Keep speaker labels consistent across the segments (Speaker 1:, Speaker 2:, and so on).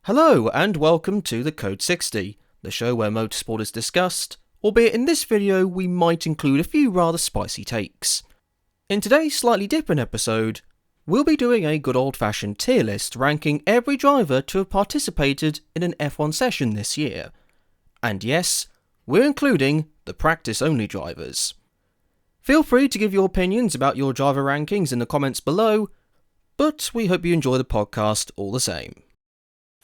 Speaker 1: Hello and welcome to the Code 60, the show where motorsport is discussed, albeit in this video we might include a few rather spicy takes. In today's slightly different episode, we'll be doing a good old-fashioned tier list ranking every driver to have participated in an F1 session this year. And yes, we're including the practice-only drivers. Feel free to give your opinions about your driver rankings in the comments below, but we hope you enjoy the podcast all the same.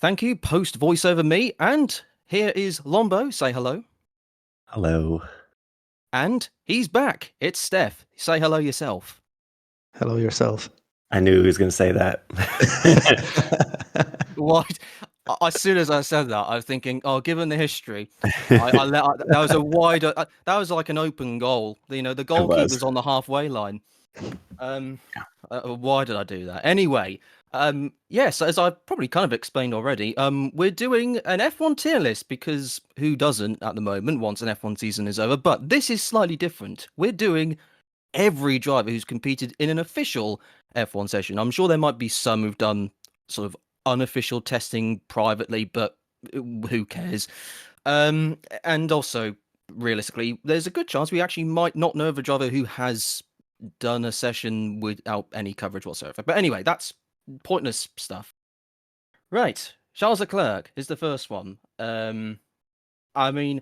Speaker 1: Thank you, post voiceover me, and here is Lombo, say hello.
Speaker 2: Hello.
Speaker 1: And he's back, it's Steph, say hello yourself.
Speaker 3: Hello yourself.
Speaker 2: I knew he was going to say that.
Speaker 1: What? As soon as I said that, I was thinking, oh, given the history, that was a wider, that was like an open goal. You know, the goalkeeper's on the halfway line. Why did I do that? Anyway, yes, as I've probably kind of explained already, we're doing an F1 tier list because who doesn't at the moment once an F1 season is over? But this is slightly different. We're doing every driver who's competed in an official F1 session. I'm sure there might be some who've done sort of unofficial testing privately, but who cares? And also, realistically, there's a good chance we actually might not know of a driver who has done a session without any coverage whatsoever. But anyway, that's pointless stuff. Right, Charles Leclerc is the first one. I mean,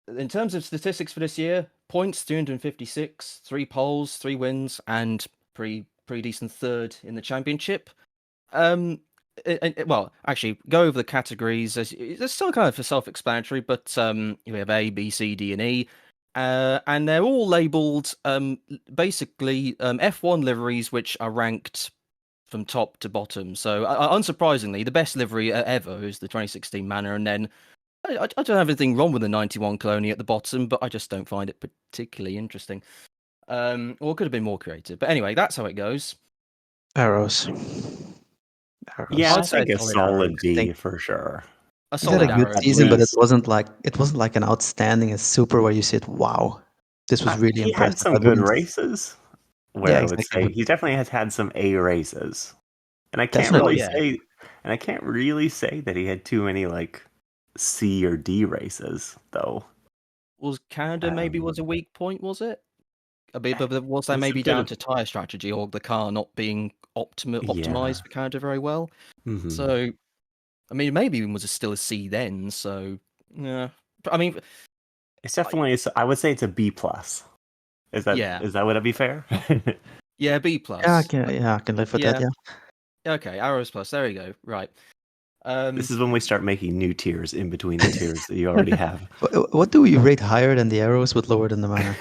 Speaker 1: in terms of statistics for this year, points 256, 3 poles, 3 wins, and pretty decent third in the championship. Well, actually, go over the categories. It's still kind of self-explanatory, but we have A, B, C, D, and E. And they're all labelled basically F1 liveries, which are ranked from top to bottom. So, unsurprisingly, the best livery ever is the 2016 Manor, and then I don't have anything wrong with the 91 Colonie at the bottom, but I just don't find it particularly interesting. Or it could have been more creative. But anyway, that's how it goes.
Speaker 3: Arrows.
Speaker 2: Yeah,
Speaker 1: I'd say
Speaker 2: I think a solid D for sure.
Speaker 3: He had a good season, but it wasn't like an outstanding, a super where you said, "Wow, this was really impressive."
Speaker 2: He had some good races. Where I would
Speaker 3: exactly.
Speaker 2: say he definitely has had some A races, and I can't really say that he had too many like C or D races though.
Speaker 1: Was Canada maybe was a weak point? Was it? But was that maybe down to tyre strategy or the car not being optimized for Canada very well?
Speaker 2: Mm-hmm.
Speaker 1: So, I mean, maybe it was still a C then. So, yeah. I mean,
Speaker 2: it's definitely. I would say it's a B plus. Is that would that be fair?
Speaker 1: Yeah, B plus.
Speaker 3: Yeah, I can live with that. Yeah.
Speaker 1: Okay, arrows plus. There you go. Right.
Speaker 2: This is when we start making new tiers in between the tiers that you already have.
Speaker 3: What do we rate higher than the arrows but lower than the Manor?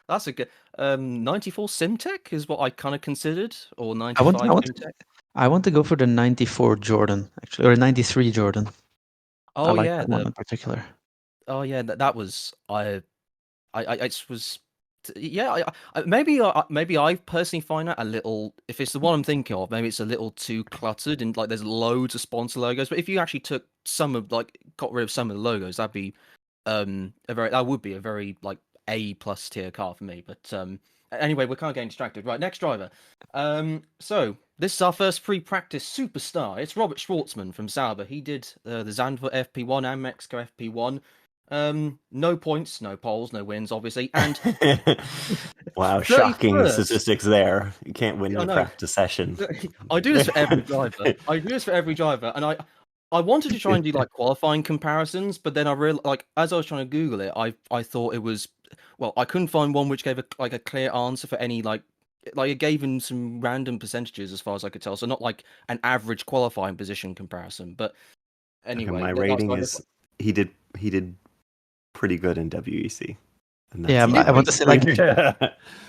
Speaker 1: That's a good 94 Simtech is what I kind of considered, or 95 Simtech.
Speaker 3: I want to go for the 94 Jordan actually, or 93 Jordan.
Speaker 1: Oh,
Speaker 3: I like
Speaker 1: yeah,
Speaker 3: that one in particular.
Speaker 1: Oh yeah, that was maybe I personally find that a little. If it's the one I'm thinking of, maybe it's a little too cluttered and like there's loads of sponsor logos. But if you actually got rid of some of the logos, that would be a very like A plus tier car for me. But anyway, we're kind of getting distracted. Right, next driver. So this is our first pre-practice superstar. It's Robert Shwartzman from Sauber. He did the Zandvoort FP1 and Mexico FP1. No points, no poles, no wins, obviously, and
Speaker 2: wow, shocking statistics there. You can't win in a practice session.
Speaker 1: I do this for every driver. And I wanted to try and do like qualifying comparisons, but then I realized, like, as I was trying to Google it, I thought it was, well, I couldn't find one which gave a clear answer for any like it gave him some random percentages as far as I could tell, so not like an average qualifying position comparison. But anyway,
Speaker 2: my rating is he did pretty good in WEC.
Speaker 3: Yeah, I want to say like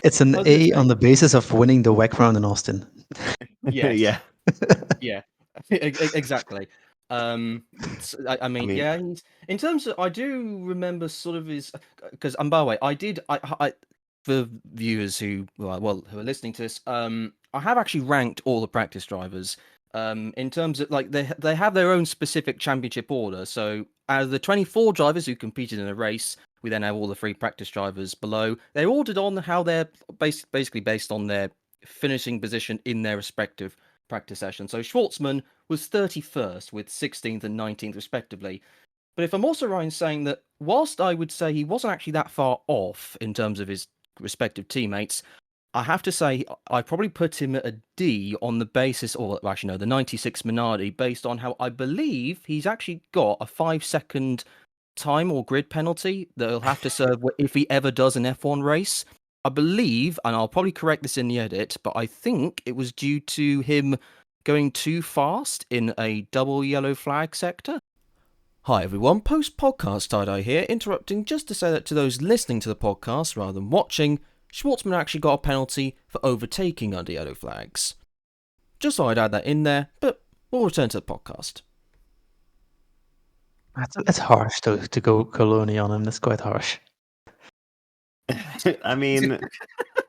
Speaker 3: it's an A on the basis of winning the WEC round in Austin.
Speaker 1: Yes. Yeah, exactly. I mean, yeah. In terms of, I do remember sort of his because, and by the way, I for viewers who are listening to this, I have actually ranked all the practice drivers. In terms of like they have their own specific championship order. So out of the 24 drivers who competed in a race, we then have all the 3 practice drivers below. They're ordered on how they're basically based on their finishing position in their respective practice session. So Shwartzman was 31st with 16th and 19th respectively. But if I'm also right in saying that whilst I would say he wasn't actually that far off in terms of his respective teammates, I have to say I probably put him at a D on the basis, or actually no, the 96 Minardi, based on how I believe he's actually got a 5-second time or grid penalty that he'll have to serve if he ever does an F1 race. I believe, and I'll probably correct this in the edit, but I think it was due to him going too fast in a double yellow flag sector. Hi everyone, post-podcast Tie-Dye here, interrupting just to say that to those listening to the podcast rather than watching, Shwartzman actually got a penalty for overtaking under yellow flags. Just thought I'd add that in there, but we'll return to the podcast.
Speaker 3: That's harsh to go Coloni on him. That's quite harsh.
Speaker 2: I mean,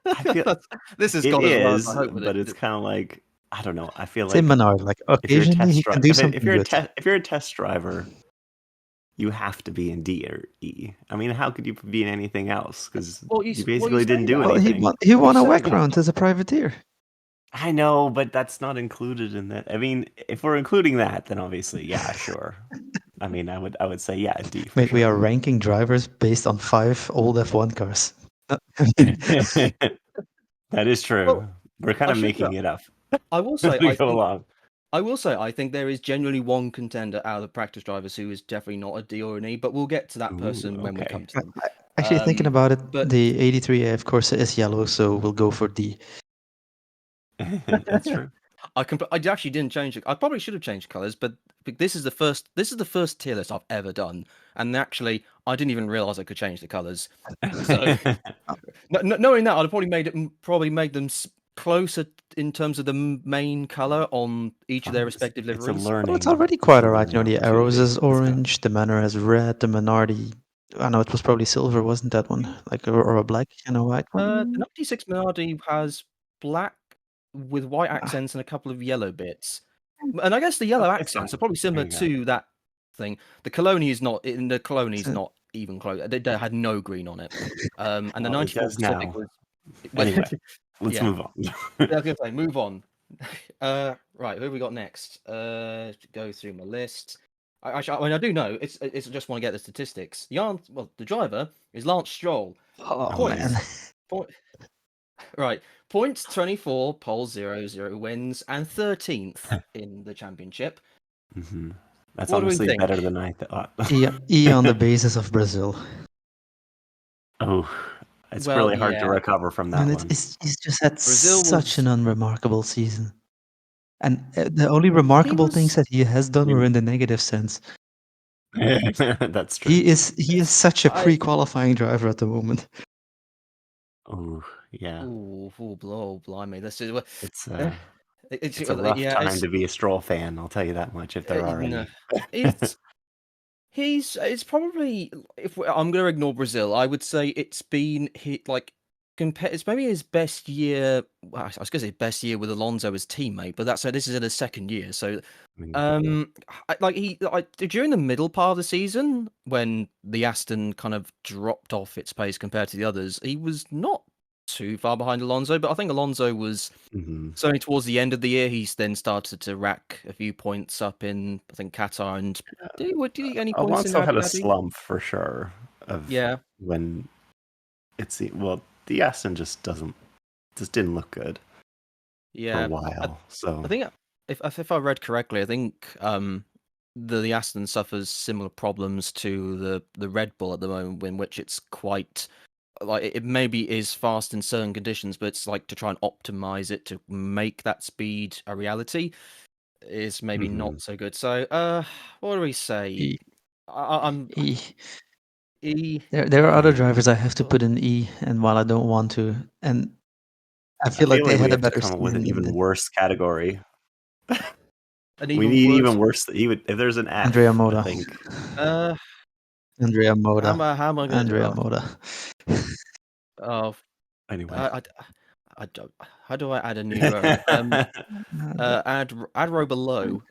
Speaker 2: I feel
Speaker 1: this is
Speaker 2: it is, but it's kind of like, I don't know. I feel like
Speaker 3: Menard, like occasionally he can do something
Speaker 2: if you're a test driver, you have to be in D or E. I mean, how could you be in anything else? Because you basically didn't do anything.
Speaker 3: He won a WEC round as a privateer.
Speaker 2: I know, but that's not included in that. I mean, if we're including that, then obviously, yeah, sure. I mean, I would say, yeah, D.
Speaker 3: Wait, we are ranking drivers based on 5 old F1 cars.
Speaker 2: That is true. Well, we're kind of making it up.
Speaker 1: I will say,
Speaker 2: I
Speaker 1: will say, I think there is genuinely one contender out of the practice drivers who is definitely not a D or an E, but we'll get to that person when we come to them.
Speaker 3: Actually, thinking about it, the 83A, of course, is yellow, so we'll go for D.
Speaker 2: That's true.
Speaker 1: I actually didn't change it. I probably should have changed colours, but this is the first tier list I've ever done, and actually I didn't even realise I could change the colours. So, knowing that, I'd probably made them closer in terms of the main colour on each of their respective liveries.
Speaker 3: It's already quite alright. You know, the arrows is orange, the Manor is red, the Minardi. I know it was probably silver, wasn't that one? Like or a black and a white one.
Speaker 1: The 96 Minardi has black with white accents and a couple of yellow bits. And I guess the yellow accents are probably similar to that thing. The Coloni is not even close. They had no green on it. And the 94 Pacific was.
Speaker 2: Anyway, let's move on.
Speaker 1: I was going to say, move on. Right, who have we got next? Go through my list. I do know. It's just want to get the statistics. The driver is Lance Stroll.
Speaker 3: Man.
Speaker 1: Right, points 24, pole 0, wins, and 13th in the championship.
Speaker 2: Mm-hmm. That's obviously better than I thought.
Speaker 3: E on the basis of Brazil.
Speaker 2: Oh, it's really hard to recover from that one.
Speaker 3: He's just had such an unremarkable season. And the only remarkable things that he has done were in the negative sense.
Speaker 2: That's true.
Speaker 3: He is such a pre-qualifying driver at the moment.
Speaker 2: Oh, yeah.
Speaker 1: Blimey. This is
Speaker 2: it's a rough time to be a Stroll fan, I'll tell you that much, if there are any.
Speaker 1: It's probably, I'm going to ignore Brazil, I would say it's been it's maybe his best year. Well, I was going to say best year with Alonso as teammate, but this is in his second year. So, during the middle part of the season when the Aston kind of dropped off its pace compared to the others, he was not too far behind Alonso. But I think Alonso was certainly towards the end of the year. He's then started to rack a few points up in Qatar, and did he get any points?
Speaker 2: Alonso had a slump for sure. When the Aston just didn't look good.
Speaker 1: Yeah,
Speaker 2: for a while. So
Speaker 1: I think if I read correctly, I think the Aston suffers similar problems to the Red Bull at the moment, in which it's quite it maybe is fast in certain conditions, but it's to try and optimize it to make that speed a reality is maybe not so good. So what do we say? I'm
Speaker 3: E. E. There are other drivers I have to put in E, and while I don't want to, and I feel like they had a better
Speaker 2: season with an even worse category.
Speaker 1: We
Speaker 2: need even worse. If there's an F,
Speaker 3: Andrea Moda.
Speaker 2: I think.
Speaker 3: Andrea Moda.
Speaker 1: How am I going to
Speaker 3: Andrea Moda.
Speaker 2: Anyway,
Speaker 1: I don't. How do I add a new row? Add row below.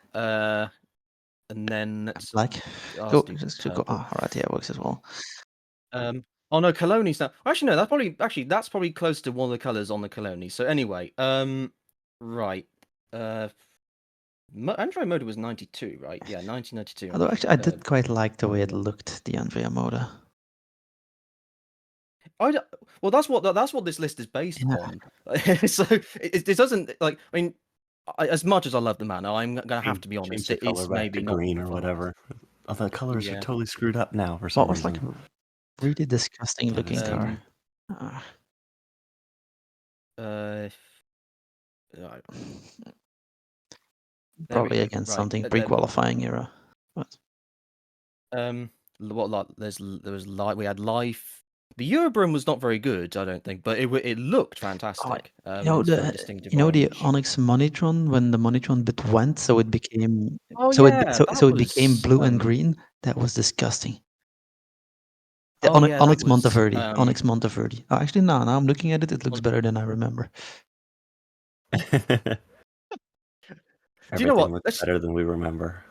Speaker 1: And then
Speaker 3: black. All right, yeah, it works as well.
Speaker 1: Oh no, Coloni's now. Actually, no. That's probably close to one of the colors on the Coloni. So anyway, right. Android Motor was 92, right? Yeah, 1992.
Speaker 3: Although actually, I did quite like the way it looked, the Andrea Motor.
Speaker 1: Well, that's what this list is based on. So it doesn't like. I mean, as much as I love the man, I'm gonna have to be honest. It is maybe not
Speaker 2: green or whatever. Oh, the colors are totally screwed up now for some reason.
Speaker 3: What was like a really disgusting looking car? Probably against something pre-qualifying era. But
Speaker 1: we had life. The Eurobrim was not very good, I don't think, but it looked fantastic.
Speaker 3: The Onyx Monitron, when the Monitron bit went, so it became it became blue and green. That was disgusting. The Onyx Monteverdi. Onyx Monteverdi. Oh, actually, no. Now I'm looking at it. It looks better than I remember.
Speaker 2: Do you know what? Looks better than we remember,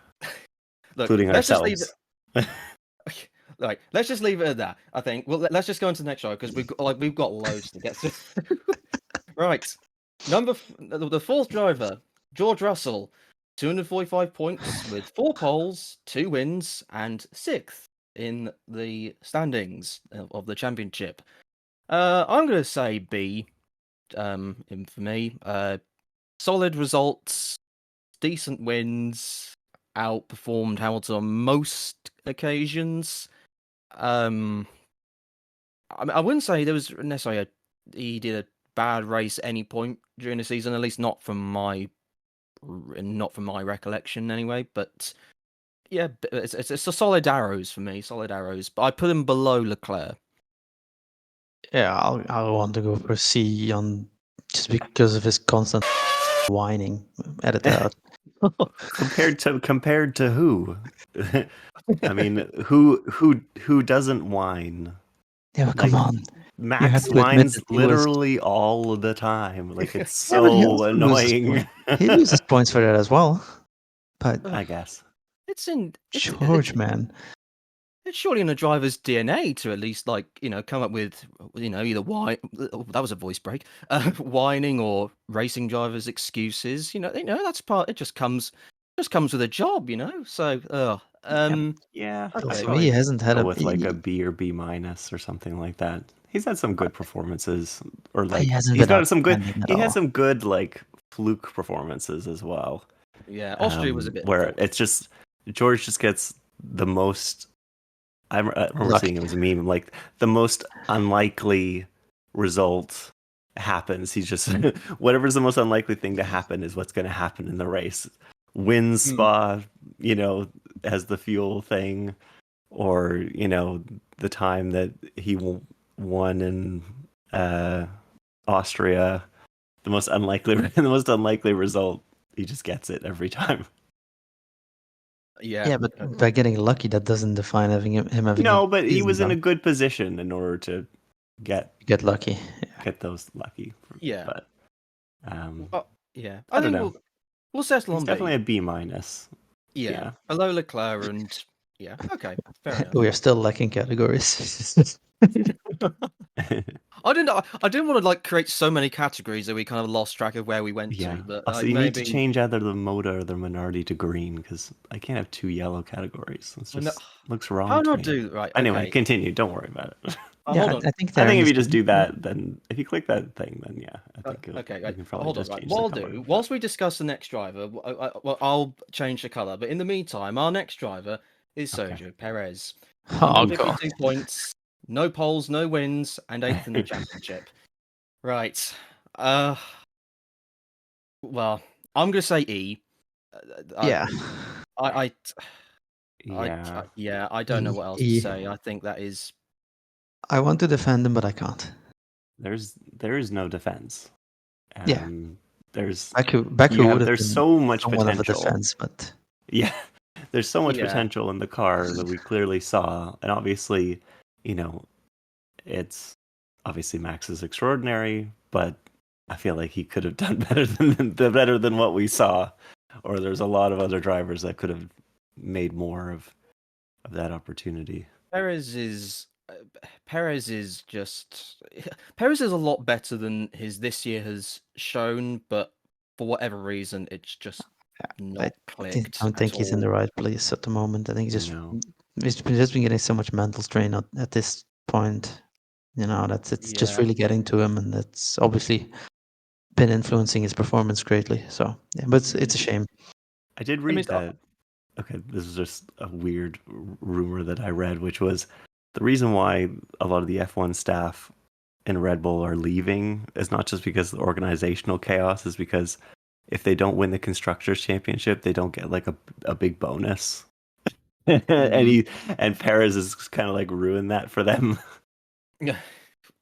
Speaker 2: including ourselves.
Speaker 1: Like, let's just leave it at that. I think. Well, let's just go on to the next show because we've got loads to get through. Right, the fourth driver, George Russell, 245 points with 4 poles, 2 wins, and 6th in the standings of the championship. I'm going to say B. For me, solid results, decent wins, outperformed Hamilton on most occasions. I wouldn't say there was necessarily he did a bad race at any point during the season, at least not from my recollection anyway. But yeah, it's a solid arrows for me, solid arrows. But I put him below Leclerc.
Speaker 3: Yeah, I'll want to go for C on just because of his constant whining. Edit that out.
Speaker 2: Compared to who? I mean, who doesn't whine?
Speaker 3: Yeah, come on.
Speaker 2: Max whines literally all the time. Like, it's so annoying.
Speaker 3: He loses points for that as well. But
Speaker 2: I guess
Speaker 1: it's in
Speaker 3: George, man.
Speaker 1: It's surely in a driver's DNA to at least, like, come up with, either why that was a voice break, whining or racing drivers' excuses. That's part. It just comes with a job, So,
Speaker 2: yeah.
Speaker 3: Okay, for me, he hasn't had
Speaker 2: a B or B minus or something like that. He's had some good performances, or like
Speaker 3: he has
Speaker 2: some good like fluke performances as well.
Speaker 1: Yeah, Austria was a bit
Speaker 2: where it's just George just gets the most. I remember seeing it as a meme, like the most unlikely result happens. He's just whatever's the most unlikely thing to happen is what's going to happen in the race. Wins Spa, as the fuel thing, or the time that he won in Austria, the most unlikely result. He just gets it every time.
Speaker 3: Yeah, but by getting lucky, that doesn't define him having.
Speaker 2: No, but he was in a good position in order to get
Speaker 3: lucky.
Speaker 2: Get those lucky.
Speaker 1: Yeah,
Speaker 2: but
Speaker 1: I don't know. We'll settle on
Speaker 2: definitely a B minus.
Speaker 1: Yeah, below Leclerc, and okay, fair enough.
Speaker 3: We are still lacking categories.
Speaker 1: I didn't want to create so many categories that we kind of lost track of where we went to. But
Speaker 2: also, you need to change either the motor or the minority to green, because I can't have 2 yellow categories. It just looks wrong.
Speaker 1: How do I do right?
Speaker 2: Anyway, continue. Don't worry about it.
Speaker 3: I think
Speaker 2: if you just do that, then if you click that thing, then I think
Speaker 1: okay. You can probably hold on. Right. What I'll do, whilst we discuss the next driver, I'll change the color. But in the meantime, our next driver is Sergio Pérez. 52 points. No poles, no wins, and 8th in the championship. Right. Well, I'm gonna say E. I don't know what else to say. I think that is.
Speaker 3: I want to defend him, but I can't.
Speaker 2: There is no defense. There's
Speaker 3: Baku
Speaker 2: there's so much potential.
Speaker 3: Of a defense, but
Speaker 2: there's so much potential in the car that we clearly saw, and obviously, it's obviously Max is extraordinary, but I feel like he could have done better than what we saw, or there's a lot of other drivers that could have made more of that opportunity.
Speaker 1: Perez is a lot better than his this year has shown, but for whatever reason, it's just not clicked.
Speaker 3: I don't think he's in the right place at the moment. I think he's just been getting so much mental strain at this point. It's just really getting to him, and that's obviously been influencing his performance greatly. So yeah, but it's a shame.
Speaker 2: I did read that. Okay, this is just a weird rumor that I read, which was the reason why a lot of the F1 staff in Red Bull are leaving is not just because of the organizational chaos, is because if they don't win the Constructors' Championship, they don't get like a big bonus. and Perez has kind of like ruined that for them.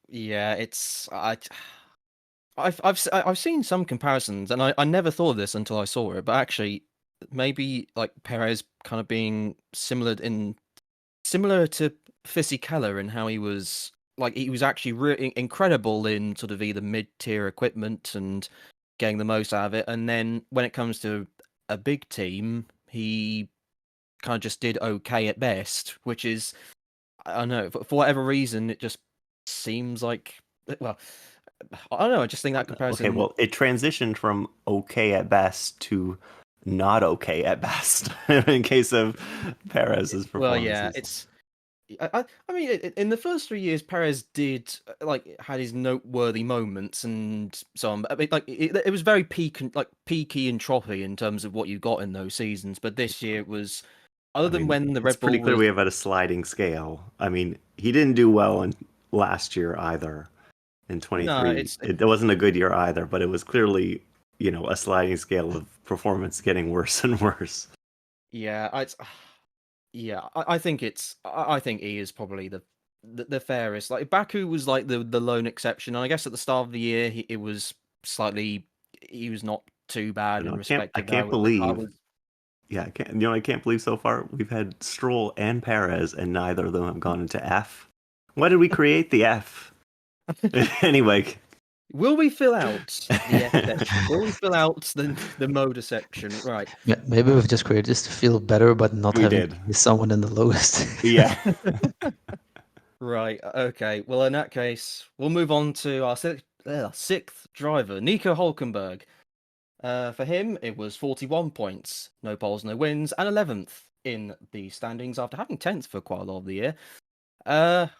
Speaker 1: Yeah, it's I've seen some comparisons, and I never thought of this until I saw it, but actually maybe like Perez kind of being similar to Fisichella in how he was actually really incredible in sort of either mid-tier equipment and getting the most out of it, and then when it comes to a big team, he kind of just did okay at best, which is, I don't know, for whatever reason, it just seems like, well, I don't know, I just think that comparison...
Speaker 2: Okay, well, it transitioned from okay at best to not okay at best in case of Perez's performances.
Speaker 1: Well, yeah, it's... I mean, in the first 3 years, Perez did had his noteworthy moments and so on. I mean, it was very peaky and troughy in terms of what you got in those seasons. But this year it was, other than when the Red Bull.
Speaker 2: It's pretty clear we have at a sliding scale. I mean, he didn't do well in last year either. In 23, it wasn't a good year either. But it was clearly, a sliding scale of performance getting worse and worse.
Speaker 1: Yeah, Yeah, I think he is probably the fairest. Like Baku was like the lone exception, and I guess at the start of the year he was not too bad in respect.
Speaker 2: I can't believe. Yeah, I can't believe so far we've had Stroll and Perez, and neither of them have gone into F. Why did we create the F? Anyway.
Speaker 1: Will we fill out the F section? Will we fill out the motor section? Right.
Speaker 3: Yeah, maybe we've just created this to feel better, but not having someone in the lowest.
Speaker 2: Yeah.
Speaker 1: Right. Okay. Well, in that case, we'll move on to our sixth driver, Nico Hülkenberg. For him, it was 41 points, no poles, no wins, and 11th in the standings after having 10th for quite a lot of the year. I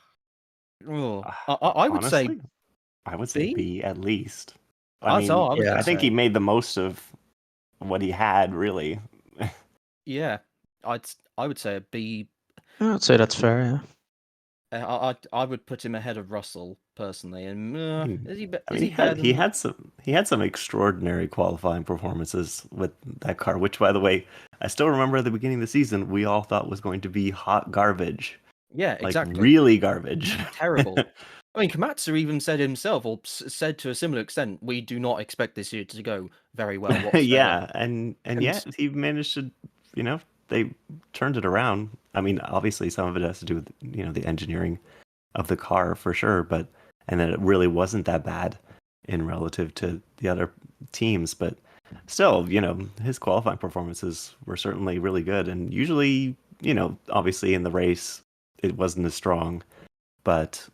Speaker 1: would say.
Speaker 2: I would say B at least.
Speaker 1: I
Speaker 2: think he made the most of what he had, really.
Speaker 1: Yeah, I would say a B.
Speaker 3: I'd say that's fair.
Speaker 1: Yeah. I would put him ahead of Russell personally, and
Speaker 2: he had some extraordinary qualifying performances with that car. Which, by the way, I still remember at the beginning of the season we all thought was going to be hot garbage.
Speaker 1: Yeah, exactly.
Speaker 2: Really garbage.
Speaker 1: Terrible. I mean, Komatsu even said himself, or said to a similar extent, we do not expect this year to go very well whatsoever.
Speaker 2: Yeah, and yet he managed to, they turned it around. I mean, obviously some of it has to do with, the engineering of the car for sure, and that it really wasn't that bad in relative to the other teams, but still, his qualifying performances were certainly really good. And usually, obviously in the race, it wasn't as strong, but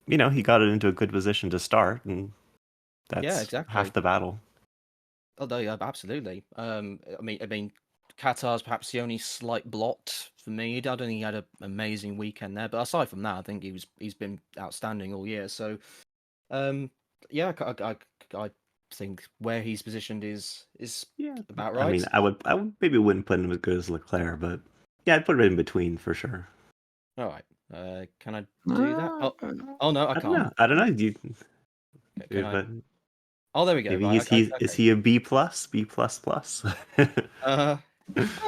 Speaker 2: he got it into a good position to start, and that's half the battle.
Speaker 1: Oh, yeah, absolutely. I mean, Qatar's perhaps the only slight blot for me. I don't think he had an amazing weekend there, but aside from that, I think he's been outstanding all year. So, yeah, I think where he's positioned is about right.
Speaker 2: I mean, I would maybe wouldn't put him as good as Leclerc, but yeah, I'd put it in between for sure.
Speaker 1: All right. Can I do that? Oh no, I can't.
Speaker 2: I don't know.
Speaker 1: Oh, there we go.
Speaker 2: Maybe is he a B plus? B plus plus?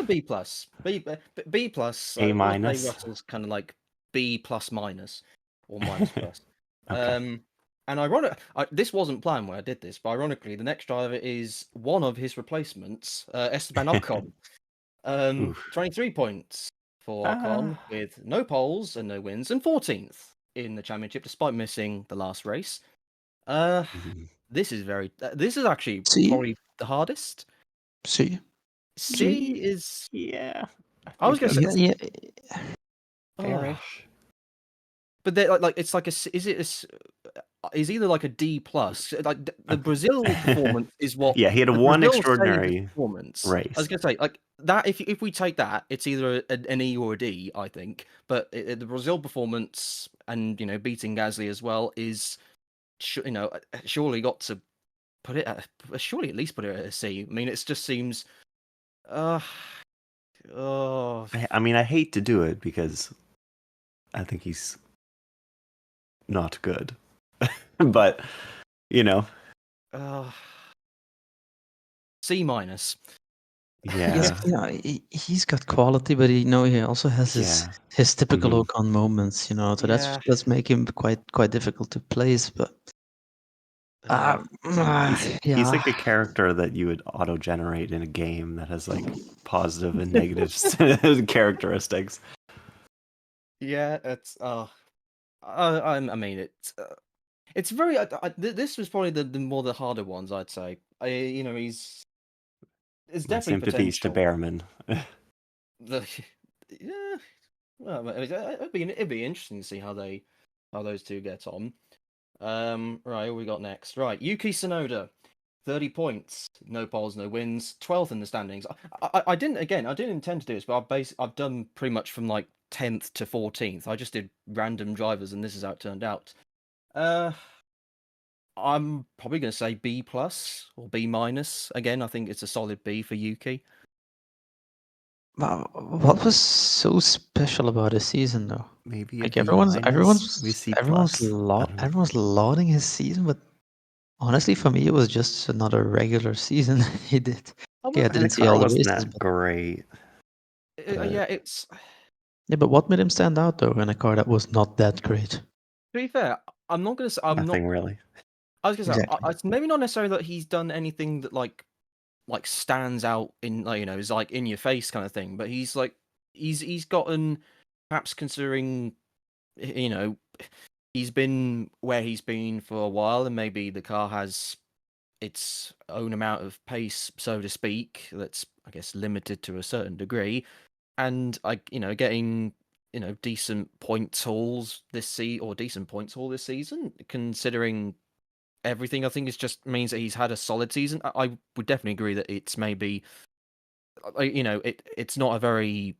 Speaker 1: B plus. B plus.
Speaker 2: A minus.
Speaker 1: Russell's kind of like B plus minus or minus plus.
Speaker 2: Okay.
Speaker 1: And this wasn't planned when I did this, but ironically, the next driver is one of his replacements, Esteban Ocon. 23 points for Ocon with no poles and no wins, and 14th in the championship despite missing the last race. This is actually probably the hardest.
Speaker 3: C
Speaker 1: is
Speaker 2: I
Speaker 1: was gonna say
Speaker 2: fairish.
Speaker 1: But it's like is it is either like a D plus. Like the Brazil performance is what.
Speaker 2: Yeah, he had
Speaker 1: the
Speaker 2: one
Speaker 1: Brazil
Speaker 2: extraordinary
Speaker 1: performance.
Speaker 2: race.
Speaker 1: I was gonna say like that. If we take that, it's either an E or a D, I think. But the Brazil performance and beating Gasly as well is, surely got to put it surely at least put it at a C. I mean, it just seems.
Speaker 2: I mean, I hate to do it because I think he's not good, but
Speaker 1: C minus.
Speaker 2: Yeah,
Speaker 3: he's got quality, but he also has his typical Ocon moments, so that's make him quite difficult to place. But
Speaker 2: he's like a character that you would auto-generate in a game that has like positive and negative characteristics.
Speaker 1: Yeah, it's I mean it's very. This was probably the more the harder ones, I'd say. He's. It's definitely
Speaker 2: sympathies
Speaker 1: potential.
Speaker 2: to Bearman.
Speaker 1: Yeah, well, it'd be interesting to see how those two get on. Right, what we got next? Right, Yuki Tsunoda, 30 points, no poles, no wins, 12th in the standings. I didn't intend to do this, but I've done pretty much from like 10th to 14th. I just did random drivers, and this is how it turned out. I'm probably going to say B plus or B minus. Again, I think it's a solid B for Yuki.
Speaker 3: What was so special about his season, though?
Speaker 2: Maybe
Speaker 3: like
Speaker 2: a
Speaker 3: everyone's
Speaker 2: everyone's
Speaker 3: lauding his season, but honestly, for me, it was just another regular season he did. I didn't see all the races.
Speaker 2: Great.
Speaker 3: But what made him stand out though in a car that was not that great?
Speaker 1: To be fair, I'm not going to say
Speaker 2: nothing really.
Speaker 1: I was going to say maybe not necessarily that he's done anything that like stands out in is like in your face kind of thing, but he's gotten, perhaps considering he's been where he's been for a while, and maybe the car has its own amount of pace, so to speak, that's I guess limited to a certain degree, and getting decent points hauls this season, considering everything, I think it just means that he's had a solid season. I would definitely agree that it's maybe, it's not a very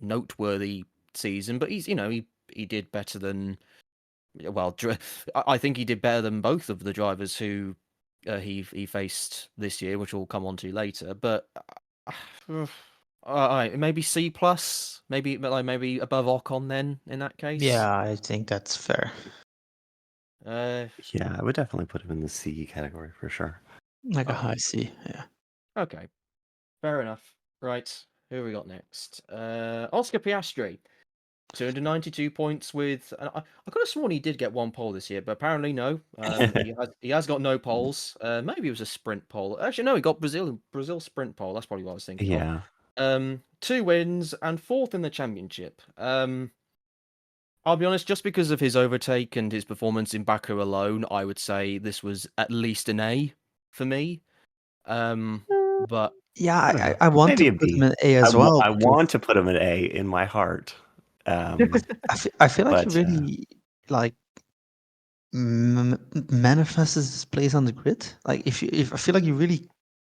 Speaker 1: noteworthy season, but he's, he did better than, well, I think he did better than both of the drivers who he faced this year, which we'll come on to later. But maybe C plus, maybe above Ocon then in that case.
Speaker 3: Yeah, I think that's fair.
Speaker 2: Yeah, I would definitely put him in the C category for sure.
Speaker 3: Like a high C, yeah.
Speaker 1: Okay, fair enough. Right, who we got next? Oscar Piastri, 292 points with. I could have sworn he did get one pole this year, but apparently no. He has got no poles. Maybe it was a sprint pole. Actually, no, he got Brazil sprint pole. That's probably what I was thinking.
Speaker 2: Yeah.
Speaker 1: Of. 2 wins and 4th in the championship. I'll be honest, just because of his overtake and his performance in Baku alone, I would say this was at least an A for me. But
Speaker 3: yeah, I want to put him in A as well.
Speaker 2: I want to put him in A in my heart.
Speaker 3: I feel like he really manifests his place on the grid. Like if I feel like he really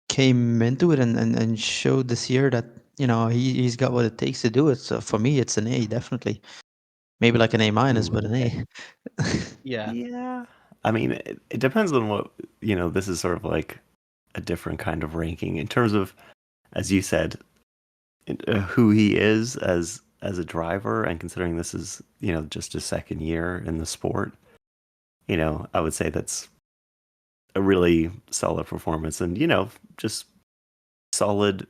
Speaker 3: came into it and showed this year that he's got what it takes to do it. So for me, it's an A, definitely. Maybe like an A minus, but an A.
Speaker 1: Yeah.
Speaker 2: I mean, it depends on what this is sort of like a different kind of ranking in terms of, as you said, who he is as a driver, and considering this is just his second year in the sport, I would say that's a really solid performance, and just solid,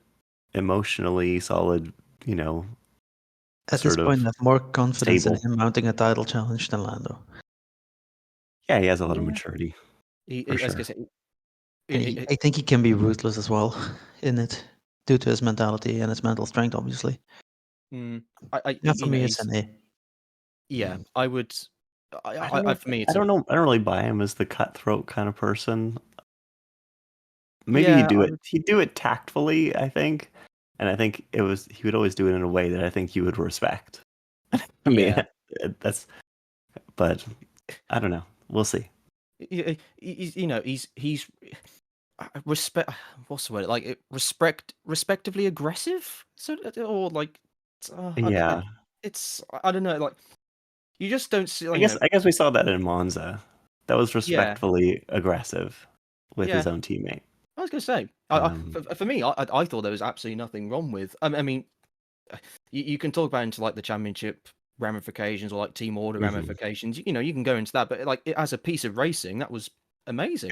Speaker 2: emotionally solid.
Speaker 3: At this point, I have more confidence in him mounting a title challenge than Lando.
Speaker 2: Yeah, he has a lot of maturity.
Speaker 3: I think he can be ruthless as well in it, due to his mentality and his mental strength, obviously. For me, it's an A.
Speaker 1: Yeah, I would. For me,
Speaker 2: I don't know. I don't really buy him as the cutthroat kind of person. Maybe he'd do it tactfully, I think. And I think he would always do it in a way that I think you would respect. I mean, but I don't know. We'll see.
Speaker 1: he's respect. What's the word? Like respectively aggressive, so or like,
Speaker 2: Yeah.
Speaker 1: it's I don't know. Like you just don't see. Like,
Speaker 2: I guess we saw that in Monza. That was
Speaker 1: yeah,
Speaker 2: respectfully aggressive with his
Speaker 1: yeah.
Speaker 2: own teammate.
Speaker 1: I was gonna say, for me, I thought there was absolutely nothing wrong with. I mean, you can talk about into like the championship ramifications or like team order ramifications. You can go into that, but like as a piece of racing, that was amazing.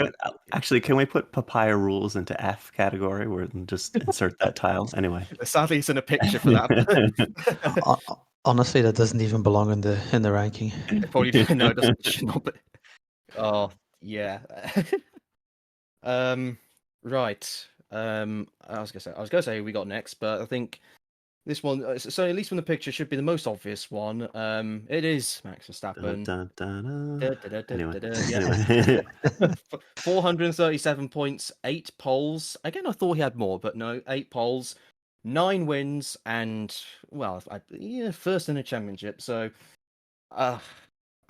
Speaker 2: Actually, can we put papaya rules into F category where just insert that tile? Anyway,
Speaker 1: sadly, it's in a picture for that.
Speaker 3: Honestly, that doesn't even belong in the ranking.
Speaker 1: It probably no, it doesn't. It should not. But oh yeah. Right. I was gonna say who we got next, but I think this one. So at least from the picture, should be the most obvious one. It is Max Verstappen.
Speaker 2: Anyway.
Speaker 1: 437 points, 8 poles. Again, I thought he had more, but no, 8 poles, 9 wins, and well, first in a championship. So, I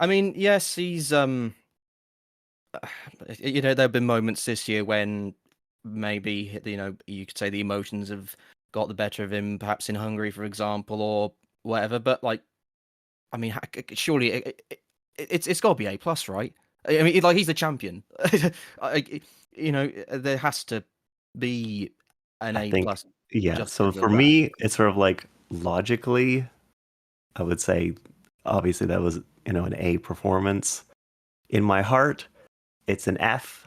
Speaker 1: mean, yes, he's there have been moments this year when maybe you could say the emotions have got the better of him, perhaps in Hungary, for example, or whatever. But like, I mean, surely it's got to be A plus, right? I mean, like he's the champion. There has to be an A plus.
Speaker 2: Yeah. So for me, it's sort of like logically, I would say, obviously that was an A performance. In my heart, it's an F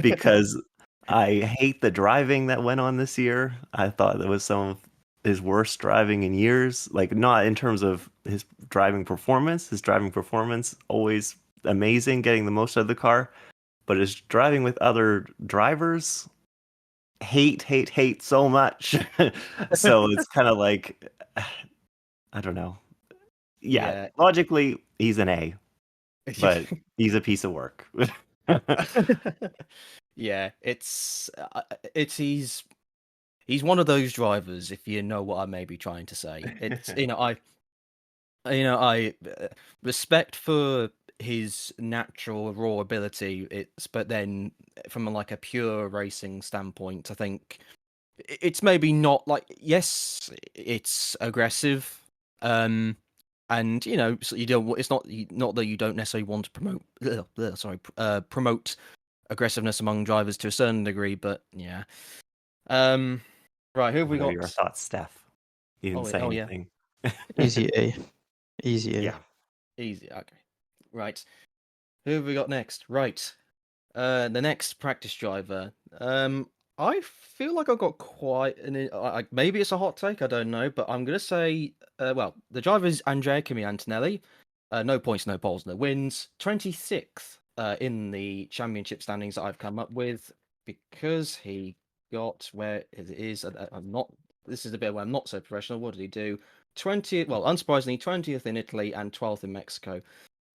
Speaker 2: because I hate the driving that went on this year. I thought that was some of his worst driving in years. Like, not in terms of his driving performance. His driving performance always amazing, getting the most out of the car. But his driving with other drivers, hate so much. So it's kind of like, I don't know. Yeah, logically, he's an A, but he's a piece of work.
Speaker 1: Yeah, it's he's one of those drivers, if you know what I may be trying to say. It's I respect for his natural raw ability. But then from like a pure racing standpoint, I think it's maybe not like, yes, it's aggressive, and so you don't. It's not that you don't necessarily want to promote aggressiveness among drivers to a certain degree, but yeah. Right, who have we got?
Speaker 2: Your thoughts, Steph? You didn't say anything.
Speaker 3: Yeah. Easy A.
Speaker 2: Yeah.
Speaker 1: Easy. Okay. Right. Who have we got next? Right. The next practice driver. I feel like I've got quite maybe it's a hot take, I don't know, but I'm gonna say, the driver is Andrea Kimi Antonelli. No points, no poles, no wins. 26th in the championship standings that I've come up with, because he got where it is. This is the bit where I'm not so professional. What did he do? 20th. Well, unsurprisingly, 20th in Italy and 12th in Mexico.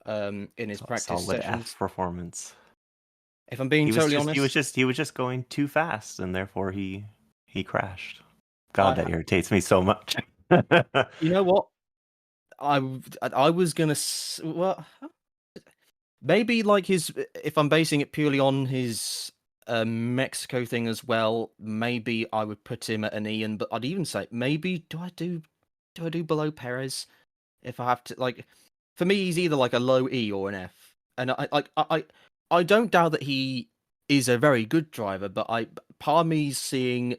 Speaker 1: In his practice
Speaker 2: solid
Speaker 1: sessions.
Speaker 2: F performance.
Speaker 1: If I'm being totally honest,
Speaker 2: he was just going too fast, and therefore he crashed. God, that irritates me so much.
Speaker 1: You know what? I was gonna maybe like if I'm basing it purely on his Mexico thing as well, maybe I would put him at an E, but I'd even say maybe do I do below Perez if I have to? Like, for me, he's either like a low E or an F, and I don't doubt that he is a very good driver, but part of me is seeing,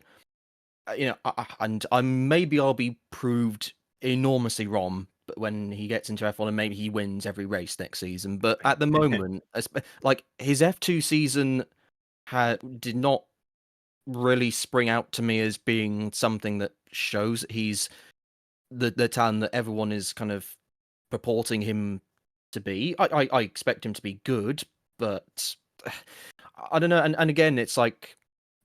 Speaker 1: and maybe I'll be proved enormously wrong, but when he gets into F1 and maybe he wins every race next season. But at the moment, like his F2 season did not really spring out to me as being something that shows that he's the talent that everyone is kind of purporting him to be. I expect him to be good, but I don't know. And again, it's like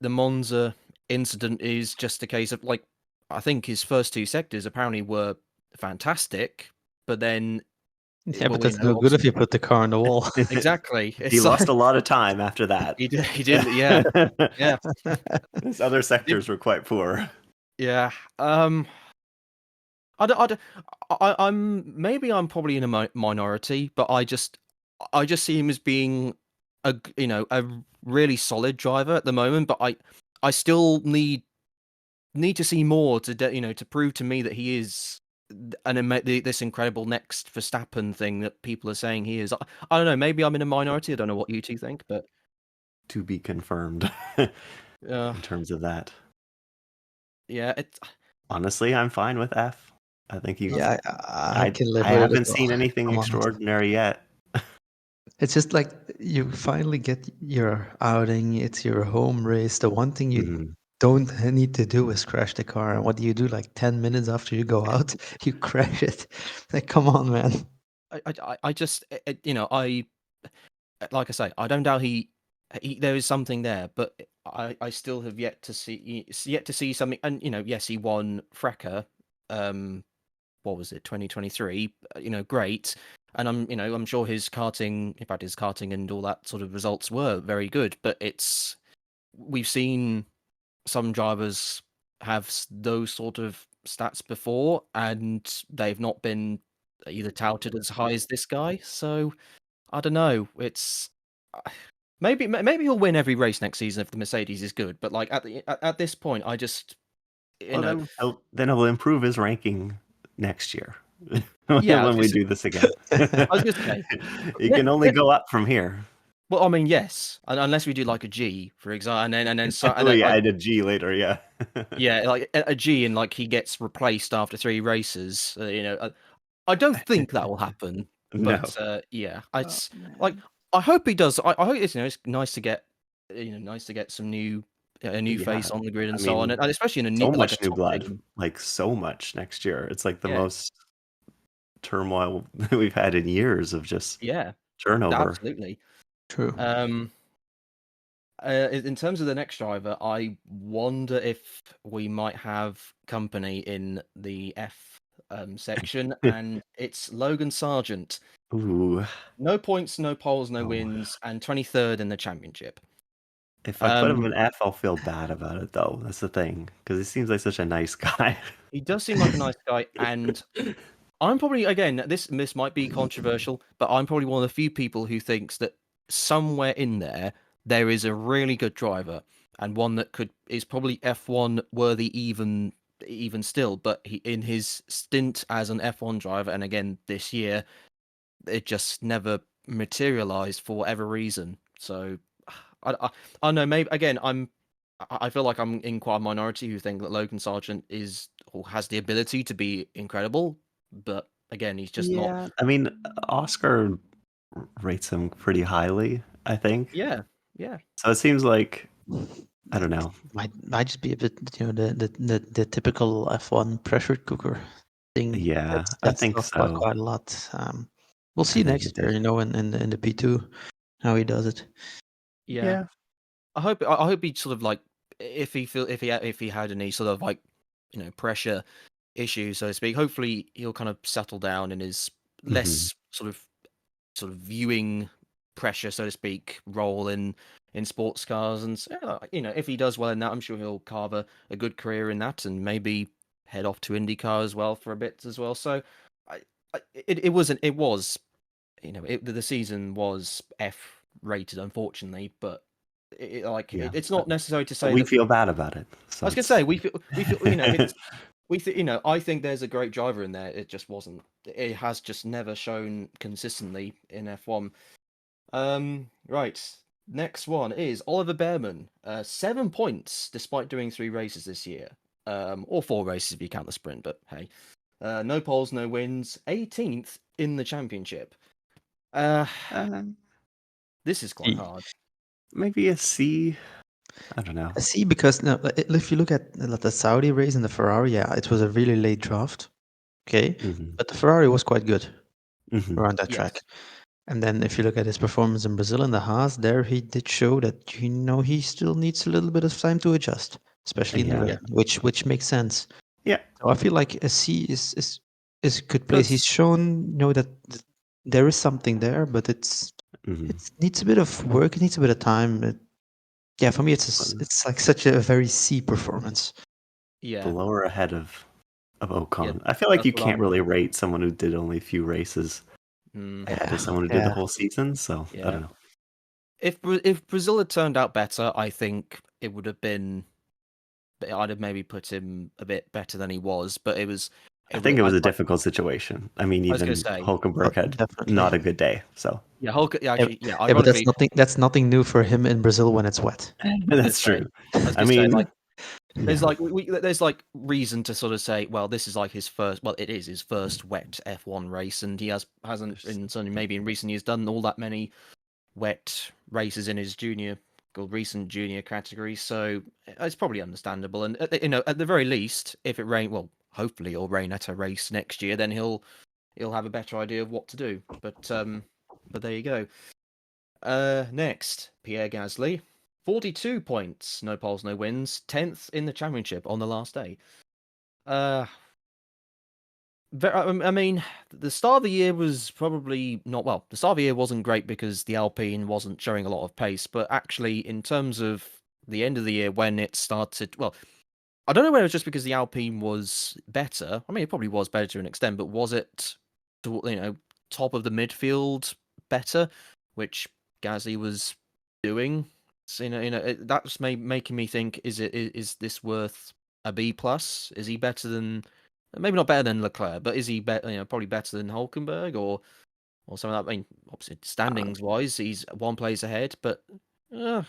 Speaker 1: the Monza incident is just a case of, like, I think his first 2 sectors apparently were fantastic, but then
Speaker 3: but that's no good if you put the car on the wall.
Speaker 1: Exactly.
Speaker 2: He lost a lot of time after that.
Speaker 1: He did. Yeah. Yeah.
Speaker 2: His other sectors were quite poor.
Speaker 1: Yeah. I'm probably in a minority, but I I just see him as being a really solid driver at the moment, but I still need to see more to prove to me that he is this incredible next Verstappen thing that people are saying he is. I don't know. Maybe I'm in a minority. I don't know what you two think, but
Speaker 2: to be confirmed in terms of that.
Speaker 1: Yeah,
Speaker 2: honestly, I'm fine with F. I think he.
Speaker 3: Yeah, I can live with it.
Speaker 2: I haven't seen anything extraordinary yet.
Speaker 3: It's just like you finally get your outing. It's your home race. The one thing you don't need to do is crash the car. And what do you do? Like 10 minutes after you go out, you crash it. Like, come on, man.
Speaker 1: I just, like I say, I don't doubt there is something there, but I still have yet to see something. And yes, he won Frecker. What was it, 2023? Great. And I'm sure his karting and all that sort of results were very good. But we've seen some drivers have those sort of stats before, and they've not been either touted as high as this guy. So I don't know. It's maybe he'll win every race next season if the Mercedes is good. But like at this point, I just
Speaker 2: then he'll improve his ranking next year.
Speaker 1: Yeah,
Speaker 2: when we do this again.
Speaker 1: I was just say
Speaker 2: he can only go up from here.
Speaker 1: Well, I mean, yes, unless we do like a G, for example, and then
Speaker 2: I did G later, yeah.
Speaker 1: Yeah, like a G, and like he gets replaced after 3 races. I don't think that will happen. But yeah, I hope he does. I hope it's nice to get some new face on the grid and so on, and especially in a new
Speaker 2: much new blood, like so much next year. It's like the most turmoil we've had in years of just turnover.
Speaker 1: Absolutely
Speaker 3: true.
Speaker 1: In terms of the next driver, I wonder if we might have company in the F section, and it's Logan Sargeant.
Speaker 2: Ooh.
Speaker 1: No points, no poles, no wins, and 23rd in the championship.
Speaker 2: If I put him in F, I'll feel bad about it, though. That's the thing, because he seems like such a nice guy.
Speaker 1: He does seem like a nice guy, and I'm probably, again, this might be controversial, but I'm probably one of the few people who thinks that somewhere in there is a really good driver, and one that is probably F1 worthy even still. But in his stint as an F1 driver, and again this year, it just never materialized for whatever reason. So I don't know. Maybe again, I feel like I'm in quite a minority who think that Logan Sargeant has the ability to be incredible, but again, he's just not.
Speaker 2: I mean, Oscar rates him pretty highly, I think.
Speaker 1: Yeah.
Speaker 2: So it seems like, I don't know.
Speaker 3: Might just be a bit, the typical F1 pressure cooker thing.
Speaker 2: Yeah, I think so.
Speaker 3: Quite a lot. We'll see next year, in the P2 how he does it.
Speaker 1: Yeah. I hope he sort of like if he had any sort of like pressure issues, so to speak. Hopefully he'll kind of settle down in his less sort of viewing pressure, so to speak, role in sports cars, and if he does well in that, I'm sure he'll carve a good career in that, and maybe head off to IndyCar as well for a bit as well. So the season was F rated, unfortunately, but it's not necessary to say
Speaker 2: we feel bad about it. So
Speaker 1: I was gonna say we feel I think there's a great driver in there. It just wasn't. It has just never shown consistently in F1. Right. Next one is Oliver Bearman. 7 points despite doing 3 races this year. Or 4 races if you count the sprint, but hey. No poles, no wins. 18th in the championship. This is quite hard.
Speaker 2: Maybe a C. I don't know.
Speaker 3: A C because if you look at the Saudi race and the Ferrari, it was a really late draft. Okay, but the Ferrari was quite good around that track. And then if you look at his performance in Brazil and the Haas, there he did show that he still needs a little bit of time to adjust, especially in the rain, which makes sense.
Speaker 2: Yeah.
Speaker 3: So I feel like a C is a good place. He's shown that there is something there, but it needs a bit of work. It needs a bit of time. For me, it's like such a very C performance.
Speaker 1: Yeah,
Speaker 2: below or ahead of Ocon. I feel like you can't really rate someone who did only a few races They had someone who did the whole season, so I don't know.
Speaker 1: If Brazil had turned out better, I think it would have been. I'd have maybe put him a bit better than he was, but it was.
Speaker 2: I think it was a difficult situation. I mean, even Hülkenberg had not a good day. So
Speaker 3: but that's nothing new for him in Brazil when it's wet.
Speaker 2: That's true. I mean,
Speaker 1: there's like reason to sort of say, well, this is like his first. Well, it is his first wet F1 race, and he hasn't certainly maybe in recent years done all that many wet races in his recent junior category. So it's probably understandable. And at the very least, if it rain, well, hopefully it'll rain at a race next year, then he'll have a better idea of what to do. But there you go. Next, Pierre Gasly. 42 points, no poles, no wins, 10th in the championship on the last day. I mean, the start of the year was probably not well. The start of the year wasn't great because the Alpine wasn't showing a lot of pace, but actually, in terms of the end of the year when it started, well, I don't know whether it was just because the Alpine was better. I mean, it probably was better to an extent, but was it, top of the midfield better, which Gasly was doing? So, that's making me think: is this worth a B plus? Is he better than, maybe not better than Leclerc, but is he probably better than Hülkenberg or something like that? I mean, obviously standings wise, he's one place ahead, but
Speaker 3: I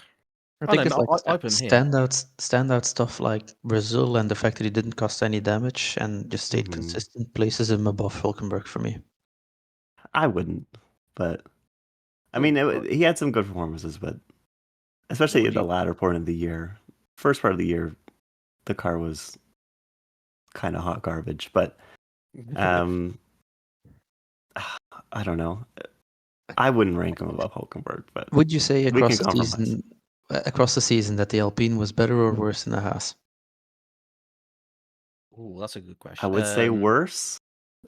Speaker 3: think it's like standout stuff like Brazil and the fact that he didn't cost any damage and just stayed consistent places him above Hülkenberg for me.
Speaker 2: I wouldn't, but I mean, he had some good performances, but especially in the latter part of the year. First part of the year, the car was kind of hot garbage, but I don't know. I wouldn't rank him above Hülkenberg, but
Speaker 3: would you say across the season that the Alpine was better or worse than the Haas?
Speaker 1: Oh, that's a good question.
Speaker 2: I would say worse.